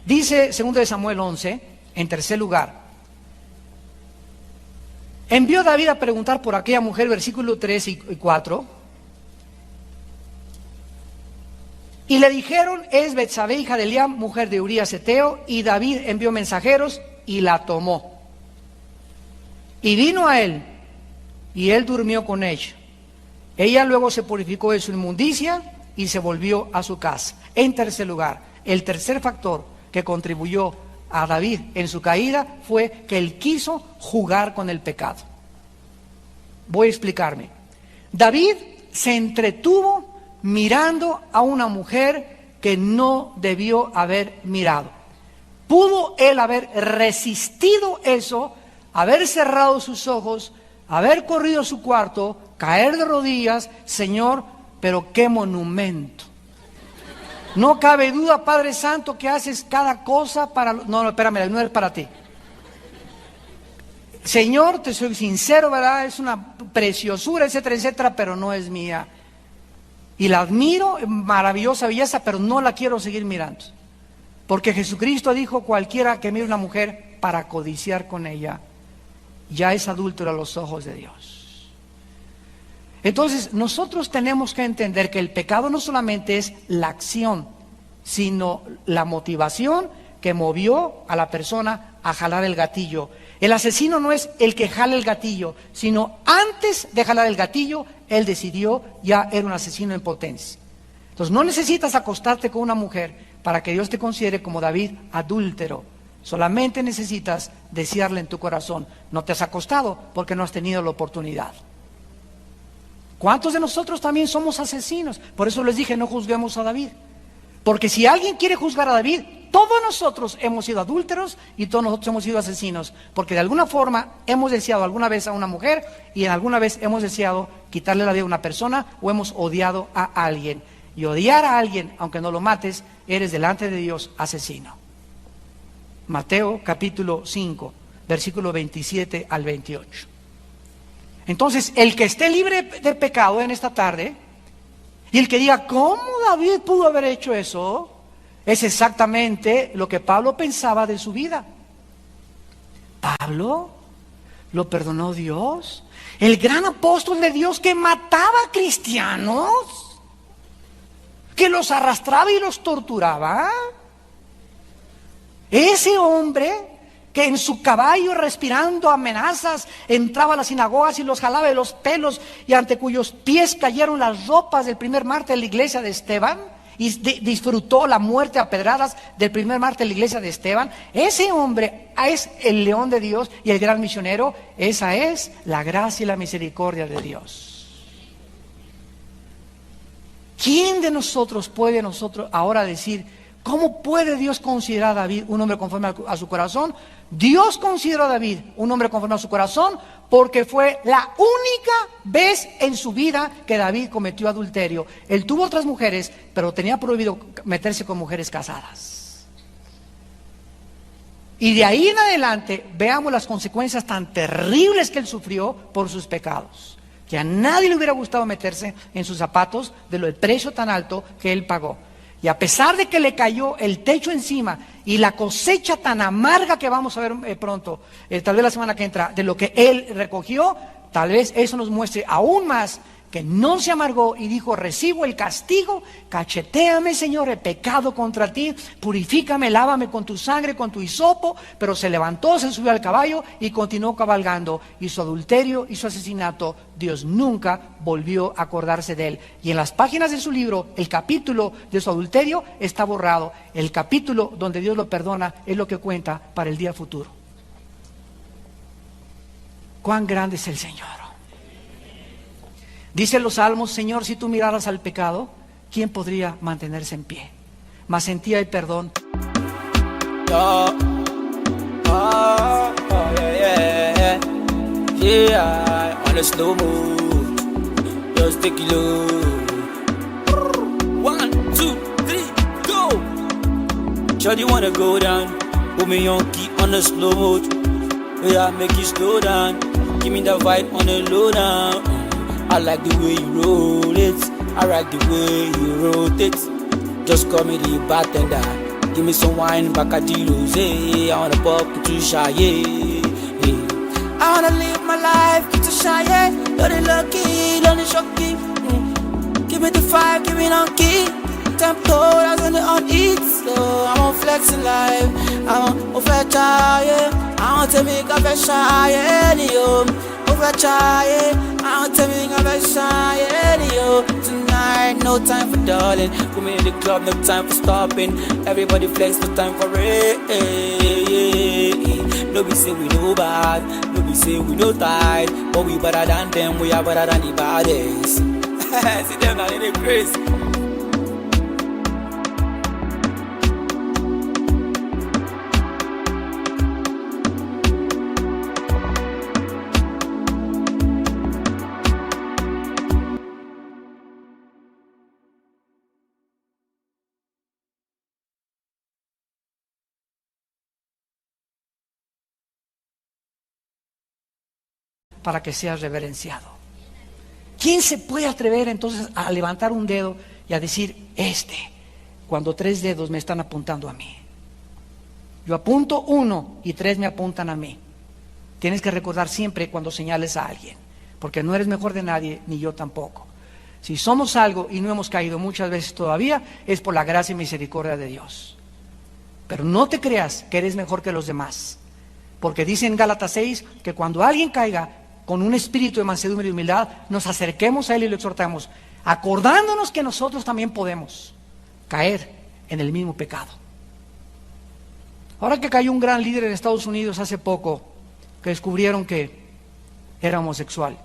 dice 2 Samuel 11, en tercer lugar, envió David a preguntar por aquella mujer, versículo 3 y 4, y le dijeron, es Betsabé, hija de Eliam, mujer de Urías Eteo, y David envió mensajeros y la tomó. Y vino a él, y él durmió con ella. Ella luego se purificó de su inmundicia y se volvió a su casa. En tercer lugar, el tercer factor que contribuyó a David en su caída fue que él quiso jugar con el pecado. Voy a explicarme. David se entretuvo mirando a una mujer que no debió haber mirado. Pudo él haber resistido eso, haber cerrado sus ojos, haber corrido a su cuarto, caer de rodillas, Señor, pero qué monumento. No cabe duda, Padre Santo, que haces cada cosa para... No, espérame, no es para ti. Señor, te soy sincero, ¿verdad? Es una preciosura, etcétera, etcétera, pero no es mía. Y la admiro, maravillosa belleza, pero no la quiero seguir mirando. Porque Jesucristo dijo, cualquiera que mire una mujer para codiciar con ella, ya es adúltero a los ojos de Dios. Entonces, nosotros tenemos que entender que el pecado no solamente es la acción, sino la motivación que movió a la persona a jalar el gatillo. El asesino no es el que jala el gatillo, sino antes de jalar el gatillo, él decidió, ya era un asesino en potencia. Entonces no necesitas acostarte con una mujer para que Dios te considere como David adúltero. Solamente necesitas desearle en tu corazón. No te has acostado porque no has tenido la oportunidad. ¿Cuántos de nosotros también somos asesinos? Por eso les dije, no juzguemos a David. Porque si alguien quiere juzgar a David, todos nosotros hemos sido adúlteros y todos nosotros hemos sido asesinos. Porque de alguna forma hemos deseado alguna vez a una mujer y en alguna vez hemos deseado quitarle la vida a una persona o hemos odiado a alguien. Y odiar a alguien, aunque no lo mates, eres delante de Dios asesino. Mateo capítulo 5, versículo 27 al 28. Entonces, el que esté libre de pecado en esta tarde, y el que diga, ¿cómo David pudo haber hecho eso? Es exactamente lo que Pablo pensaba de su vida. Pablo, ¿lo perdonó Dios? El gran apóstol de Dios que mataba a cristianos, que los arrastraba y los torturaba. Ese hombre que en su caballo respirando amenazas entraba a las sinagogas y los jalaba de los pelos y ante cuyos pies cayeron las ropas del primer mártir de la iglesia de Esteban y disfrutó la muerte a pedradas del primer mártir de la iglesia de Esteban. Ese hombre es el león de Dios y el gran misionero. Esa es la gracia y la misericordia de Dios. ¿Quién de nosotros puede ahora decir, ¿cómo puede Dios considerar a David un hombre conforme a su corazón? Dios consideró a David un hombre conforme a su corazón porque fue la única vez en su vida que David cometió adulterio. Él tuvo otras mujeres, pero tenía prohibido meterse con mujeres casadas. Y de ahí en adelante veamos las consecuencias tan terribles que él sufrió por sus pecados. Que a nadie le hubiera gustado meterse en sus zapatos de lo del precio tan alto que él pagó. Y a pesar de que le cayó el techo encima y la cosecha tan amarga que vamos a ver pronto, tal vez la semana que entra, de lo que él recogió, tal vez eso nos muestre aún más que no se amargó y dijo, recibo el castigo, cachetéame, Señor, he pecado contra ti, purifícame, lávame con tu sangre, con tu hisopo. Pero se levantó, se subió al caballo y continuó cabalgando. Y su adulterio y su asesinato, Dios nunca volvió a acordarse de él. Y en las páginas de su libro, el capítulo de su adulterio está borrado. El capítulo donde Dios lo perdona es lo que cuenta para el día futuro. ¿Cuán grande es el Señor? Dicen los salmos, Señor, si tú miraras al pecado, ¿quién podría mantenerse en pie? Mas en ti hay perdón. Yeah, on a slow move, just take it low. 1, 2, 3, go. Shawty wanna go down, put me on key on the slow mode. Yeah, make it slow down, give me the vibe on the low down. I like the way you roll it, I like the way you rotate. Just call me the bartender, give me some wine, Bacardi Rosé. I wanna pop to shy, yeah. I wanna live my life to shy, yeah. Don't it lucky, don't it shocky. Give me the fire, give me the key. Tempo, that's when on it. So I'm on flexing life, I'm on fetch, yeah. I want to make a fresh shy, yeah. I want to make a fresh shy, yeah. Tonight, no time for darling. Put me in the club, no time for stopping. Everybody flex, no time for it. No be say we no bad, no be say we no tight, but we better than them, we are better than the baddest. See them now in the grace. para que seas reverenciado. ¿Quién se puede atrever entonces a levantar un dedo y a decir cuando 3 dedos me están apuntando a mí? Yo apunto 1 y 3 me apuntan a mí. Tienes que recordar siempre cuando señales a alguien, porque no eres mejor de nadie, ni yo tampoco. Si somos algo y no hemos caído muchas veces todavía, es por la gracia y misericordia de Dios. Pero no te creas que eres mejor que los demás, porque dice en Gálatas 6 que cuando alguien caiga, con un espíritu de mansedumbre y humildad, nos acerquemos a él y lo exhortamos, acordándonos que nosotros también podemos caer en el mismo pecado. Ahora que cayó un gran líder en Estados Unidos hace poco, que descubrieron que era homosexual.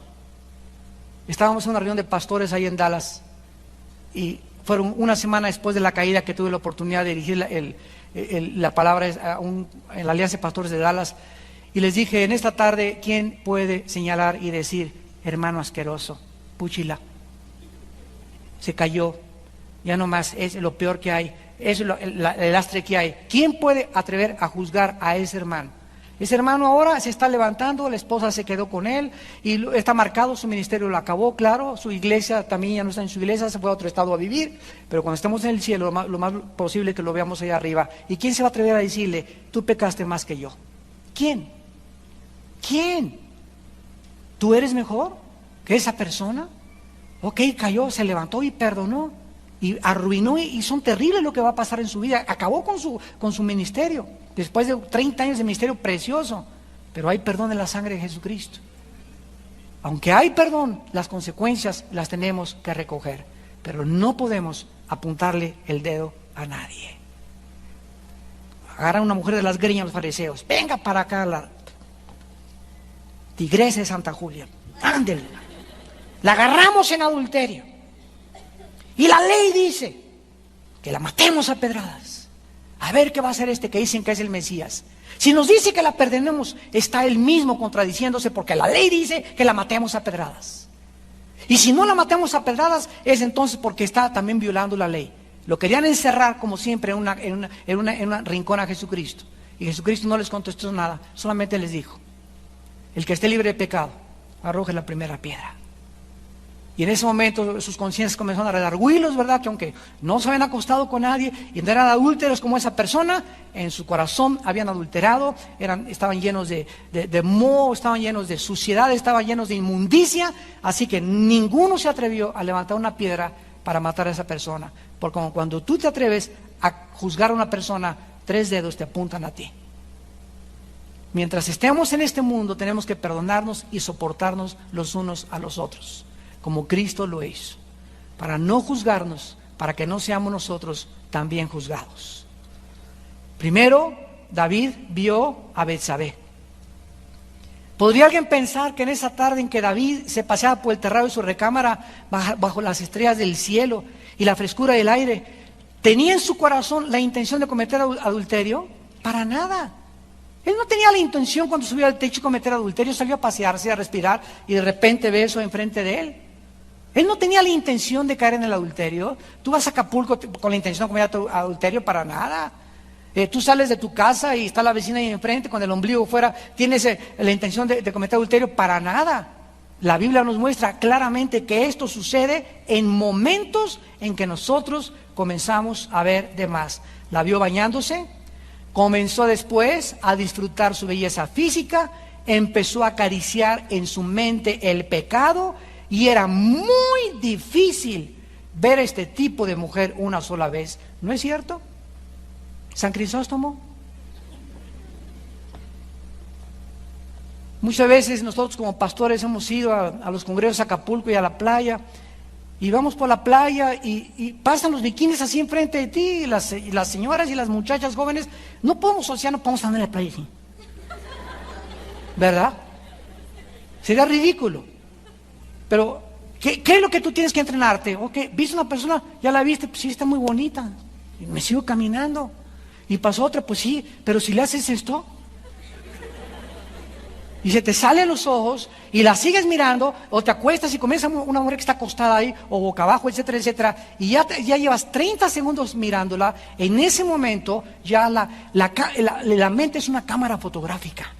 Estábamos en una reunión de pastores ahí en Dallas y fueron una semana después de la caída que tuve la oportunidad de dirigir la palabra en la Alianza de Pastores de Dallas, y les dije, en esta tarde, ¿quién puede señalar y decir, hermano asqueroso, púchila, se cayó, ya no más, es lo peor que hay, es el lastre que hay? ¿Quién puede atrever a juzgar a ese hermano? Ese hermano ahora se está levantando, la esposa se quedó con él y está marcado, su ministerio lo acabó, claro, su iglesia también ya no está en su iglesia, se fue a otro estado a vivir, pero cuando estemos en el cielo, lo más posible que lo veamos allá arriba. ¿Y quién se va a atrever a decirle, tú pecaste más que yo? ¿Quién? ¿Quién? ¿Tú eres mejor que esa persona? Ok, cayó, se levantó y perdonó, y arruinó, y son terribles lo que va a pasar en su vida. Acabó con su ministerio, después de 30 años de ministerio precioso, pero hay perdón en la sangre de Jesucristo. Aunque hay perdón, las consecuencias las tenemos que recoger, pero no podemos apuntarle el dedo a nadie. Agarran a una mujer de las greñas los fariseos, venga para acá la tigresa de Santa Julia, ándele, la agarramos en adulterio y la ley dice que la matemos a pedradas. A ver qué va a hacer que dicen que es el Mesías. Si nos dice que la perdonemos, está él mismo contradiciéndose, porque la ley dice que la matemos a pedradas. Y si no la matemos a pedradas, es entonces porque está también violando la ley. Lo querían encerrar, como siempre, en un rincón a Jesucristo. Y Jesucristo no les contestó nada, solamente les dijo, el que esté libre de pecado, arroje la primera piedra. Y en ese momento sus conciencias comenzaron a redarguirlos, ¿verdad? Que aunque no se habían acostado con nadie y no eran adúlteros como esa persona, en su corazón habían adulterado, estaban llenos de moho, estaban llenos de suciedad, estaban llenos de inmundicia. Así que ninguno se atrevió a levantar una piedra para matar a esa persona. Porque cuando tú te atreves a juzgar a una persona, 3 dedos te apuntan a ti. Mientras estemos en este mundo, tenemos que perdonarnos y soportarnos los unos a los otros, como Cristo lo hizo, para no juzgarnos, para que no seamos nosotros también juzgados. Primero, David vio a Betsabé. ¿Podría alguien pensar que en esa tarde en que David se paseaba por el terrado de su recámara bajo las estrellas del cielo y la frescura del aire, tenía en su corazón la intención de cometer adulterio? Para nada. Él no tenía la intención cuando subió al techo de cometer adulterio, salió a pasearse, a respirar y de repente ve eso enfrente de él. Él no tenía la intención de caer en el adulterio. Tú vas a Acapulco con la intención de cometer adulterio, para nada. Tú sales de tu casa y está la vecina ahí enfrente con el ombligo fuera, tienes la intención de cometer adulterio, para nada. La Biblia nos muestra claramente que esto sucede en momentos en que nosotros comenzamos a ver de más. La vio bañándose, comenzó después a disfrutar su belleza física, empezó a acariciar en su mente el pecado, y era muy difícil ver a este tipo de mujer una sola vez. ¿No es cierto? San Crisóstomo. Muchas veces nosotros como pastores hemos ido a los congresos de Acapulco y a la playa, y vamos por la playa y pasan los bikinis así enfrente de ti, y las señoras y las muchachas jóvenes. No podemos andar en la playa así, ¿verdad? Sería ridículo. Pero, ¿qué es lo que tú tienes que entrenarte? Ok, ¿viste una persona? ¿Ya la viste? Pues sí, está muy bonita. Y me sigo caminando. Y pasó otra, pues sí, pero si le haces esto, y se te salen los ojos, y la sigues mirando, o te acuestas y comienza una mujer que está acostada ahí, o boca abajo, etcétera, etcétera, y ya llevas 30 segundos mirándola. En ese momento, ya la mente es una cámara fotográfica.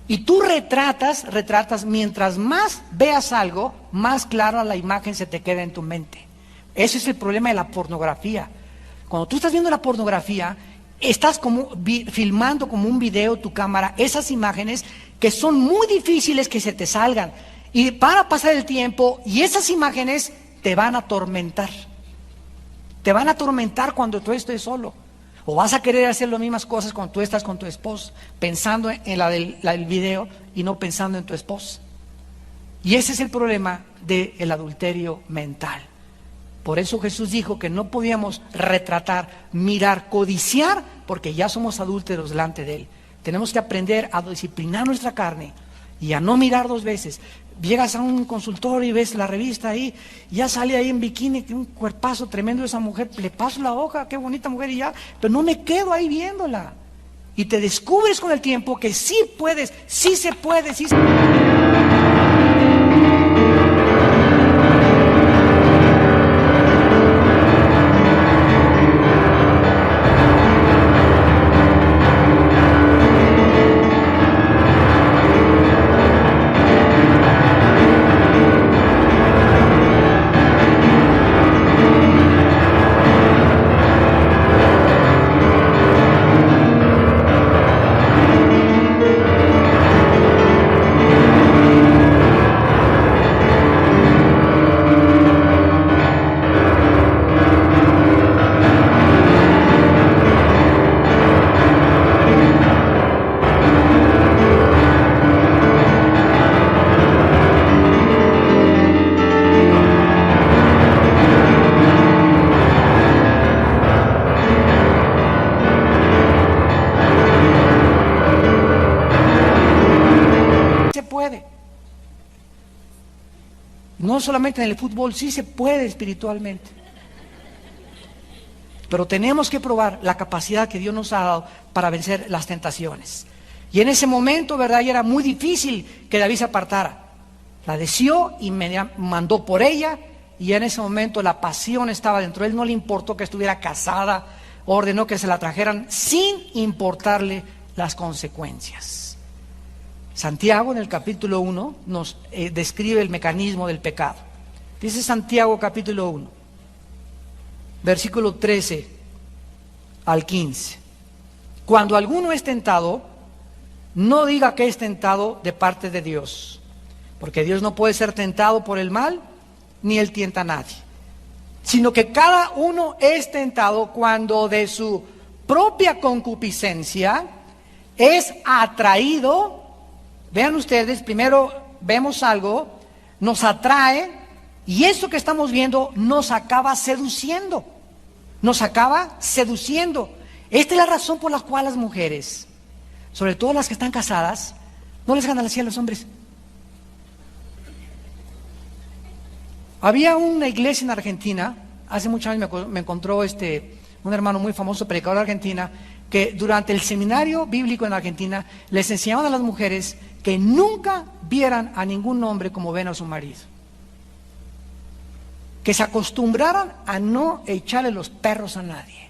Y tú retratas, mientras más veas algo, más clara la imagen se te queda en tu mente. Ese es el problema de la pornografía. Cuando tú estás viendo la pornografía, estás como filmando como un video tu cámara, esas imágenes que son muy difíciles que se te salgan. Y para pasar el tiempo, y esas imágenes te van a atormentar. Te van a atormentar cuando tú estés solo. O vas a querer hacer las mismas cosas cuando tú estás con tu esposa, pensando en la del video y no pensando en tu esposa. Y ese es el problema del adulterio mental. Por eso Jesús dijo que no podíamos retratar, mirar, codiciar, porque ya somos adúlteros delante de Él. Tenemos que aprender a disciplinar nuestra carne y a no mirar dos veces. Llegas a un consultorio y ves la revista ahí, ya sale ahí en bikini, un cuerpazo tremendo de esa mujer, le paso la hoja, qué bonita mujer y ya, pero no me quedo ahí viéndola. Y te descubres con el tiempo que sí puedes, sí se puede, sí se puede. No solamente en el fútbol, sí se puede espiritualmente. Pero tenemos que probar la capacidad que Dios nos ha dado para vencer las tentaciones. Y en ese momento, ¿verdad? Y era muy difícil que David se apartara. La deseó y me mandó por ella, y en ese momento la pasión estaba dentro de él. No le importó que estuviera casada, ordenó que se la trajeran sin importarle las consecuencias. Santiago en el capítulo 1 nos describe el mecanismo del pecado. Dice Santiago capítulo 1, versículo 13 al 15. Cuando alguno es tentado, no diga que es tentado de parte de Dios, porque Dios no puede ser tentado por el mal, ni Él tienta a nadie, sino que cada uno es tentado cuando de su propia concupiscencia es atraído. Vean ustedes, primero vemos algo, nos atrae, y eso que estamos viendo nos acaba seduciendo. Nos acaba seduciendo. Esta es la razón por la cual las mujeres, sobre todo las que están casadas, no les ganan así a los hombres. Había una iglesia en Argentina, hace muchos años me encontró un hermano muy famoso, predicador de Argentina, que durante el seminario bíblico en Argentina les enseñaban a las mujeres que nunca vieran a ningún hombre como ven a su marido. Que se acostumbraran a no echarle los perros a nadie.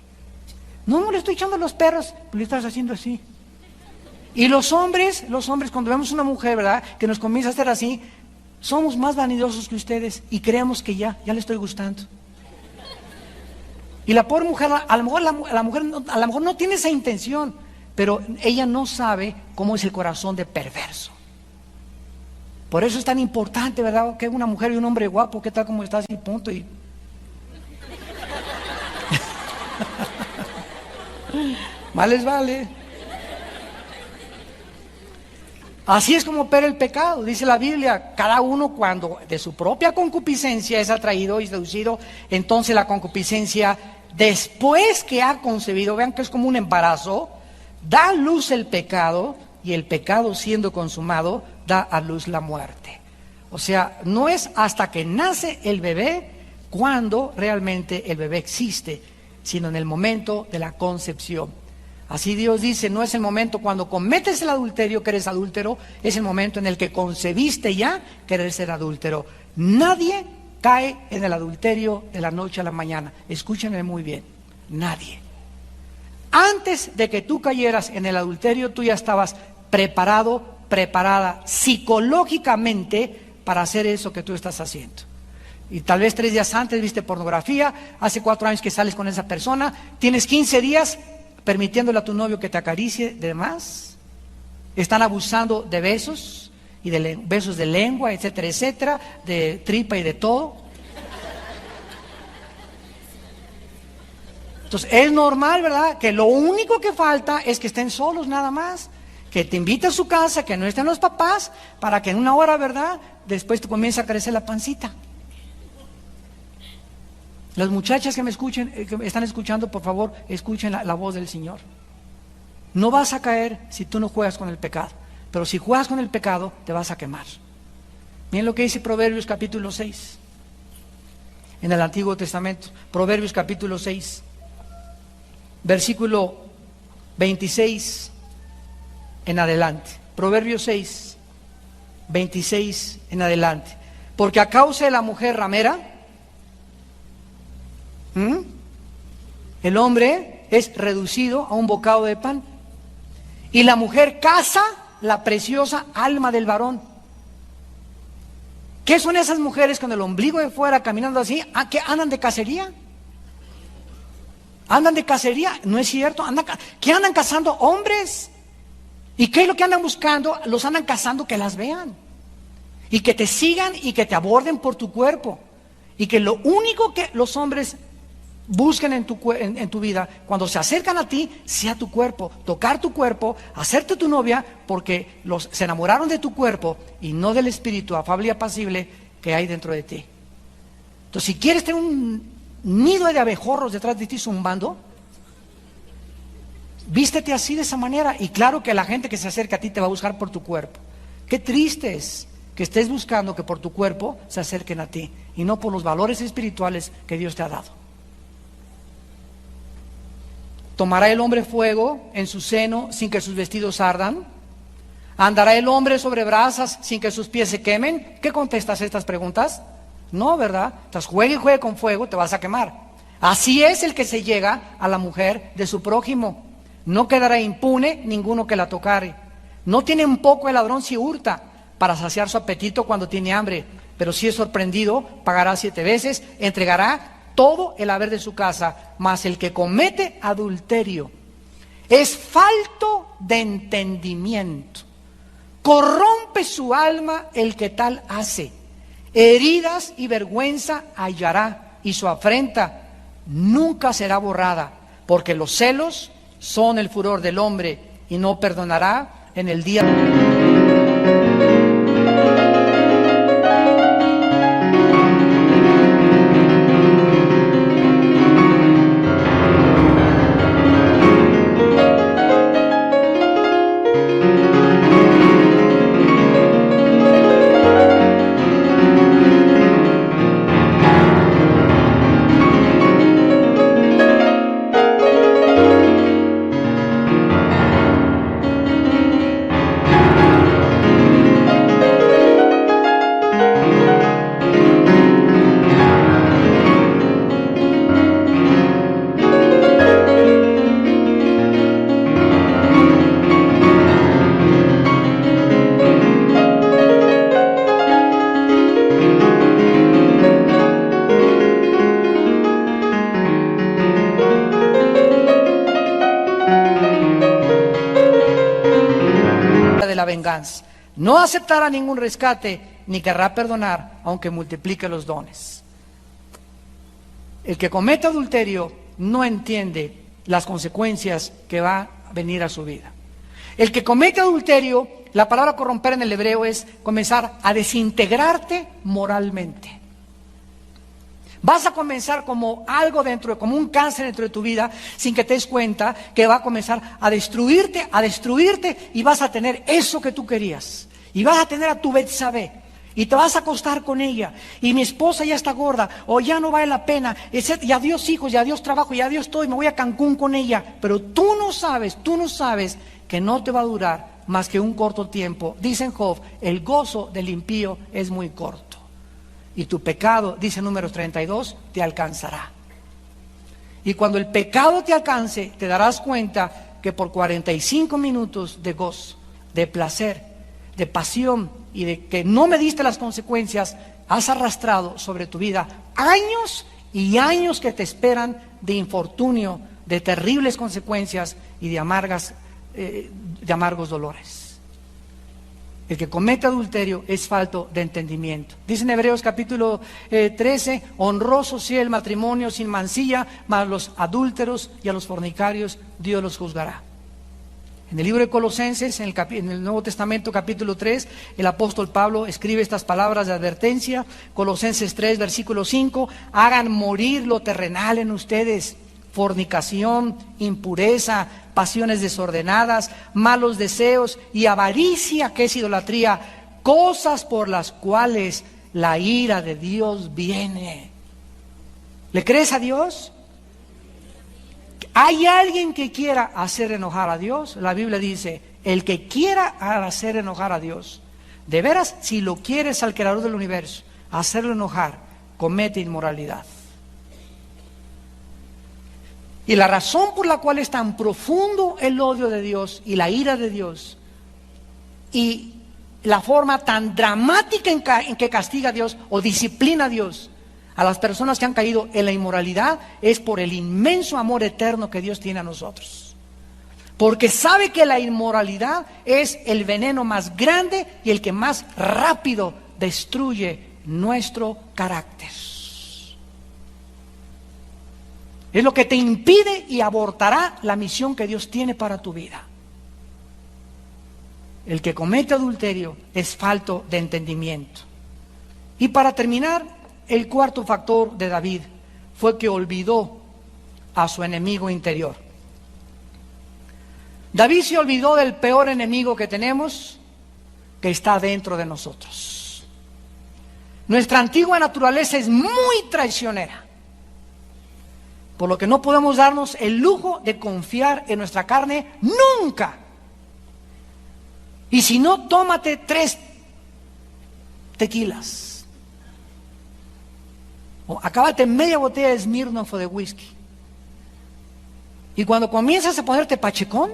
No le estoy echando los perros, pues le estás haciendo así. Y los hombres cuando vemos una mujer, ¿verdad?, que nos comienza a hacer así, somos más vanidosos que ustedes y creemos que ya le estoy gustando. Y la pobre mujer, a lo mejor no tiene esa intención, pero ella no sabe cómo es el corazón de perverso. Por eso es tan importante, ¿verdad?, que una mujer y un hombre guapo, ¿qué tal como estás? Y punto. Y más les vale. Así es como opera el pecado, dice la Biblia. Cada uno, cuando de su propia concupiscencia es atraído y seducido, entonces la concupiscencia, después que ha concebido, vean que es como un embarazo, da a luz el pecado, y el pecado siendo consumado da a luz la muerte. O sea, no es hasta que nace el bebé cuando realmente el bebé existe, sino en el momento de la concepción. Así Dios dice, no es el momento cuando cometes el adulterio que eres adúltero, es el momento en el que concebiste ya que eres ser adúltero. Nadie cae en el adulterio de la noche a la mañana. Escúchenme muy bien, nadie. Antes de que tú cayeras en el adulterio, tú ya estabas preparado preparada psicológicamente para hacer eso que tú estás haciendo. Y tal vez 3 días antes viste pornografía, hace 4 años que sales con esa persona, tienes 15 días permitiéndole a tu novio que te acaricie de más, están abusando de besos, y de besos de lengua, etcétera, etcétera, de tripa y de todo. Entonces es normal, ¿verdad?, que lo único que falta es que estén solos nada más, que te invite a su casa, que no estén los papás, para que en una hora, ¿verdad?, después te comience a crecer la pancita. Las muchachas que me escuchen, que me están escuchando, por favor, escuchen la voz del Señor. No vas a caer si tú no juegas con el pecado, pero si juegas con el pecado, te vas a quemar. Miren lo que dice Proverbios capítulo 6, en el Antiguo Testamento. Proverbios capítulo 6, versículo 26 en adelante. Proverbios 6, 26 en adelante. Porque a causa de la mujer ramera, el hombre es reducido a un bocado de pan, y la mujer caza la preciosa alma del varón. ¿Qué son esas mujeres con el ombligo de fuera caminando así? ¿A qué andan de cacería? ¿Andan de cacería? No es cierto. ¿Qué andan cazando? Hombres. ¿Y qué es lo que andan buscando? Los andan cazando que las vean, y que te sigan y que te aborden por tu cuerpo, y que lo único que los hombres busquen en tu vida, cuando se acercan a ti, sea tu cuerpo, tocar tu cuerpo, hacerte tu novia, porque se enamoraron de tu cuerpo y no del espíritu afable y apacible que hay dentro de ti. Entonces, si quieres tener un nido de abejorros detrás de ti zumbando, vístete así, de esa manera, y claro que la gente que se acerca a ti te va a buscar por tu cuerpo. Qué triste es que estés buscando que por tu cuerpo se acerquen a ti y no por los valores espirituales que Dios te ha dado. ¿Tomará el hombre fuego en su seno sin que sus vestidos ardan? ¿Andará el hombre sobre brasas sin que sus pies se quemen? ¿Qué contestas a estas preguntas? No, ¿verdad? Entonces juegue y juegue con fuego, te vas a quemar. Así es el que se llega a la mujer de su prójimo. No quedará impune ninguno que la tocare. No tiene un poco el ladrón si hurta para saciar su apetito cuando tiene hambre, pero si es sorprendido, pagará 7 veces, entregará todo el haber de su casa. Mas el que comete adulterio es falto de entendimiento, corrompe su alma el que tal hace. Heridas y vergüenza hallará, y su afrenta nunca será borrada, porque los celos son el furor del hombre, y no perdonará en el día. De la venganza, no aceptará ningún rescate, ni querrá perdonar, aunque multiplique los dones. El que comete adulterio no entiende las consecuencias que va a venir a su vida. El que comete adulterio, la palabra corromper en el hebreo es comenzar a desintegrarte moralmente. Vas a comenzar como algo como un cáncer dentro de tu vida, sin que te des cuenta, que va a comenzar a destruirte, y vas a tener eso que tú querías. Y vas a tener a tu Betsabé, y te vas a acostar con ella, y mi esposa ya está gorda, o ya no vale la pena, etc. Y adiós hijos, y adiós trabajo, y adiós todo, y me voy a Cancún con ella. Pero tú no sabes que no te va a durar más que un corto tiempo. Dice en Job, el gozo del impío es muy corto. Y tu pecado, dice Números 32, te alcanzará. Y cuando el pecado te alcance, te darás cuenta que por 45 minutos de gozo, de placer, de pasión y de que no mediste las consecuencias, has arrastrado sobre tu vida años y años que te esperan de infortunio, de terribles consecuencias y de amargos dolores. El que comete adulterio es falto de entendimiento. Dice en Hebreos capítulo 13, honroso sea el matrimonio sin mancilla, mas los adúlteros y a los fornicarios Dios los juzgará. En el libro de Colosenses, en el Nuevo Testamento capítulo 3, el apóstol Pablo escribe estas palabras de advertencia. Colosenses 3, versículo 5, hagan morir lo terrenal en ustedes: fornicación, impureza, pasiones desordenadas, malos deseos y avaricia, que es idolatría, cosas por las cuales la ira de Dios viene. ¿Le crees a Dios? ¿Hay alguien que quiera hacer enojar a Dios? La Biblia dice, el que quiera hacer enojar a Dios, de veras, si lo quieres al creador del universo, hacerlo enojar, comete inmoralidad. Y la razón por la cual es tan profundo el odio de Dios y la ira de Dios y la forma tan dramática en que castiga a Dios o disciplina a Dios a las personas que han caído en la inmoralidad es por el inmenso amor eterno que Dios tiene a nosotros. Porque sabe que la inmoralidad es el veneno más grande y el que más rápido destruye nuestro carácter. Es lo que te impide y abortará la misión que Dios tiene para tu vida. El que comete adulterio es falto de entendimiento. Y para terminar, el cuarto factor de David fue que olvidó a su enemigo interior. David se olvidó del peor enemigo que tenemos, que está dentro de nosotros. Nuestra antigua naturaleza es muy traicionera, por lo que no podemos darnos el lujo de confiar en nuestra carne nunca. Y si no, tómate 3 tequilas. O acábate media botella de Smirnoff o de whisky. Y cuando comienzas a ponerte pachecón,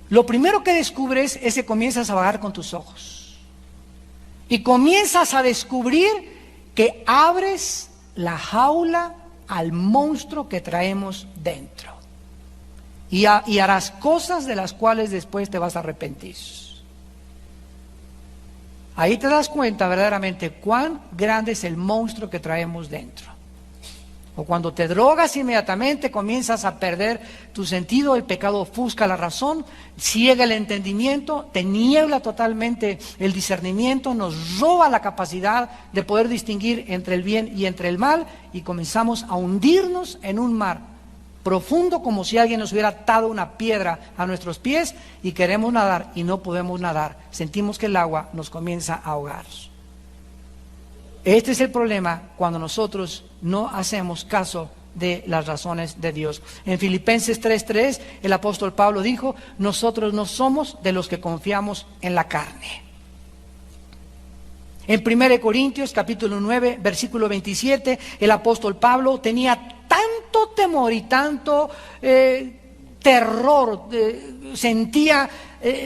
lo primero que descubres es que comienzas a vagar con tus ojos. Y comienzas a descubrir que abres la jaula al monstruo que traemos dentro. Y harás cosas de las cuales después te vas a arrepentir. Ahí te das cuenta verdaderamente cuán grande es el monstruo que traemos dentro. O cuando te drogas, inmediatamente comienzas a perder tu sentido, el pecado ofusca la razón, ciega el entendimiento, te niebla totalmente el discernimiento, nos roba la capacidad de poder distinguir entre el bien y entre el mal, y comenzamos a hundirnos en un mar profundo, como si alguien nos hubiera atado una piedra a nuestros pies y queremos nadar y no podemos nadar. Sentimos que el agua nos comienza a ahogar. Este es el problema cuando nosotros no hacemos caso de las razones de Dios. En Filipenses 3:3 el apóstol Pablo dijo, nosotros no somos de los que confiamos en la carne. En 1 Corintios capítulo 9 versículo 27 el apóstol Pablo tenía tanto temor y tanto terror, sentía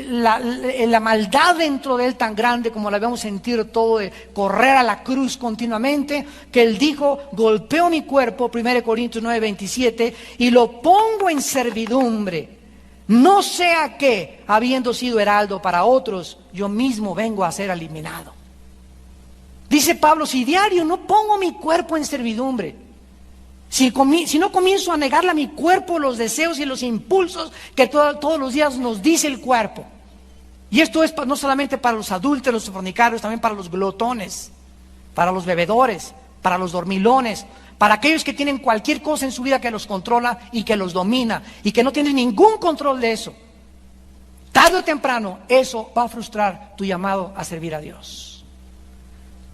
la maldad dentro de él tan grande como la vemos sentir todo, de correr a la cruz continuamente, que él dijo, golpeo mi cuerpo, 1 Corintios 9:27, y lo pongo en servidumbre, no sea que, habiendo sido heraldo para otros, yo mismo vengo a ser eliminado. Dice Pablo, si diario no pongo mi cuerpo en servidumbre, si no comienzo a negarle a mi cuerpo los deseos y los impulsos que todos los días nos dice el cuerpo. Y esto es no solamente para los adúlteros, los fornicarios, también para los glotones, para los bebedores, para los dormilones, para aquellos que tienen cualquier cosa en su vida que los controla y que los domina y que no tienen ningún control de eso. Tarde o temprano eso va a frustrar tu llamado a servir a Dios.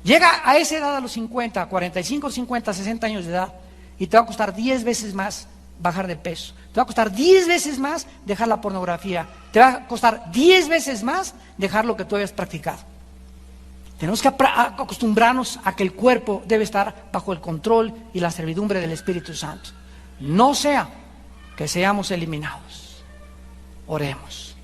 Llega a esa edad, a los 50, 45, 50, 60 años de edad, y te va a costar 10 veces más bajar de peso. Te va a costar 10 veces más dejar la pornografía. Te va a costar 10 veces más dejar lo que tú habías practicado. Tenemos que acostumbrarnos a que el cuerpo debe estar bajo el control y la servidumbre del Espíritu Santo. No sea que seamos eliminados. Oremos.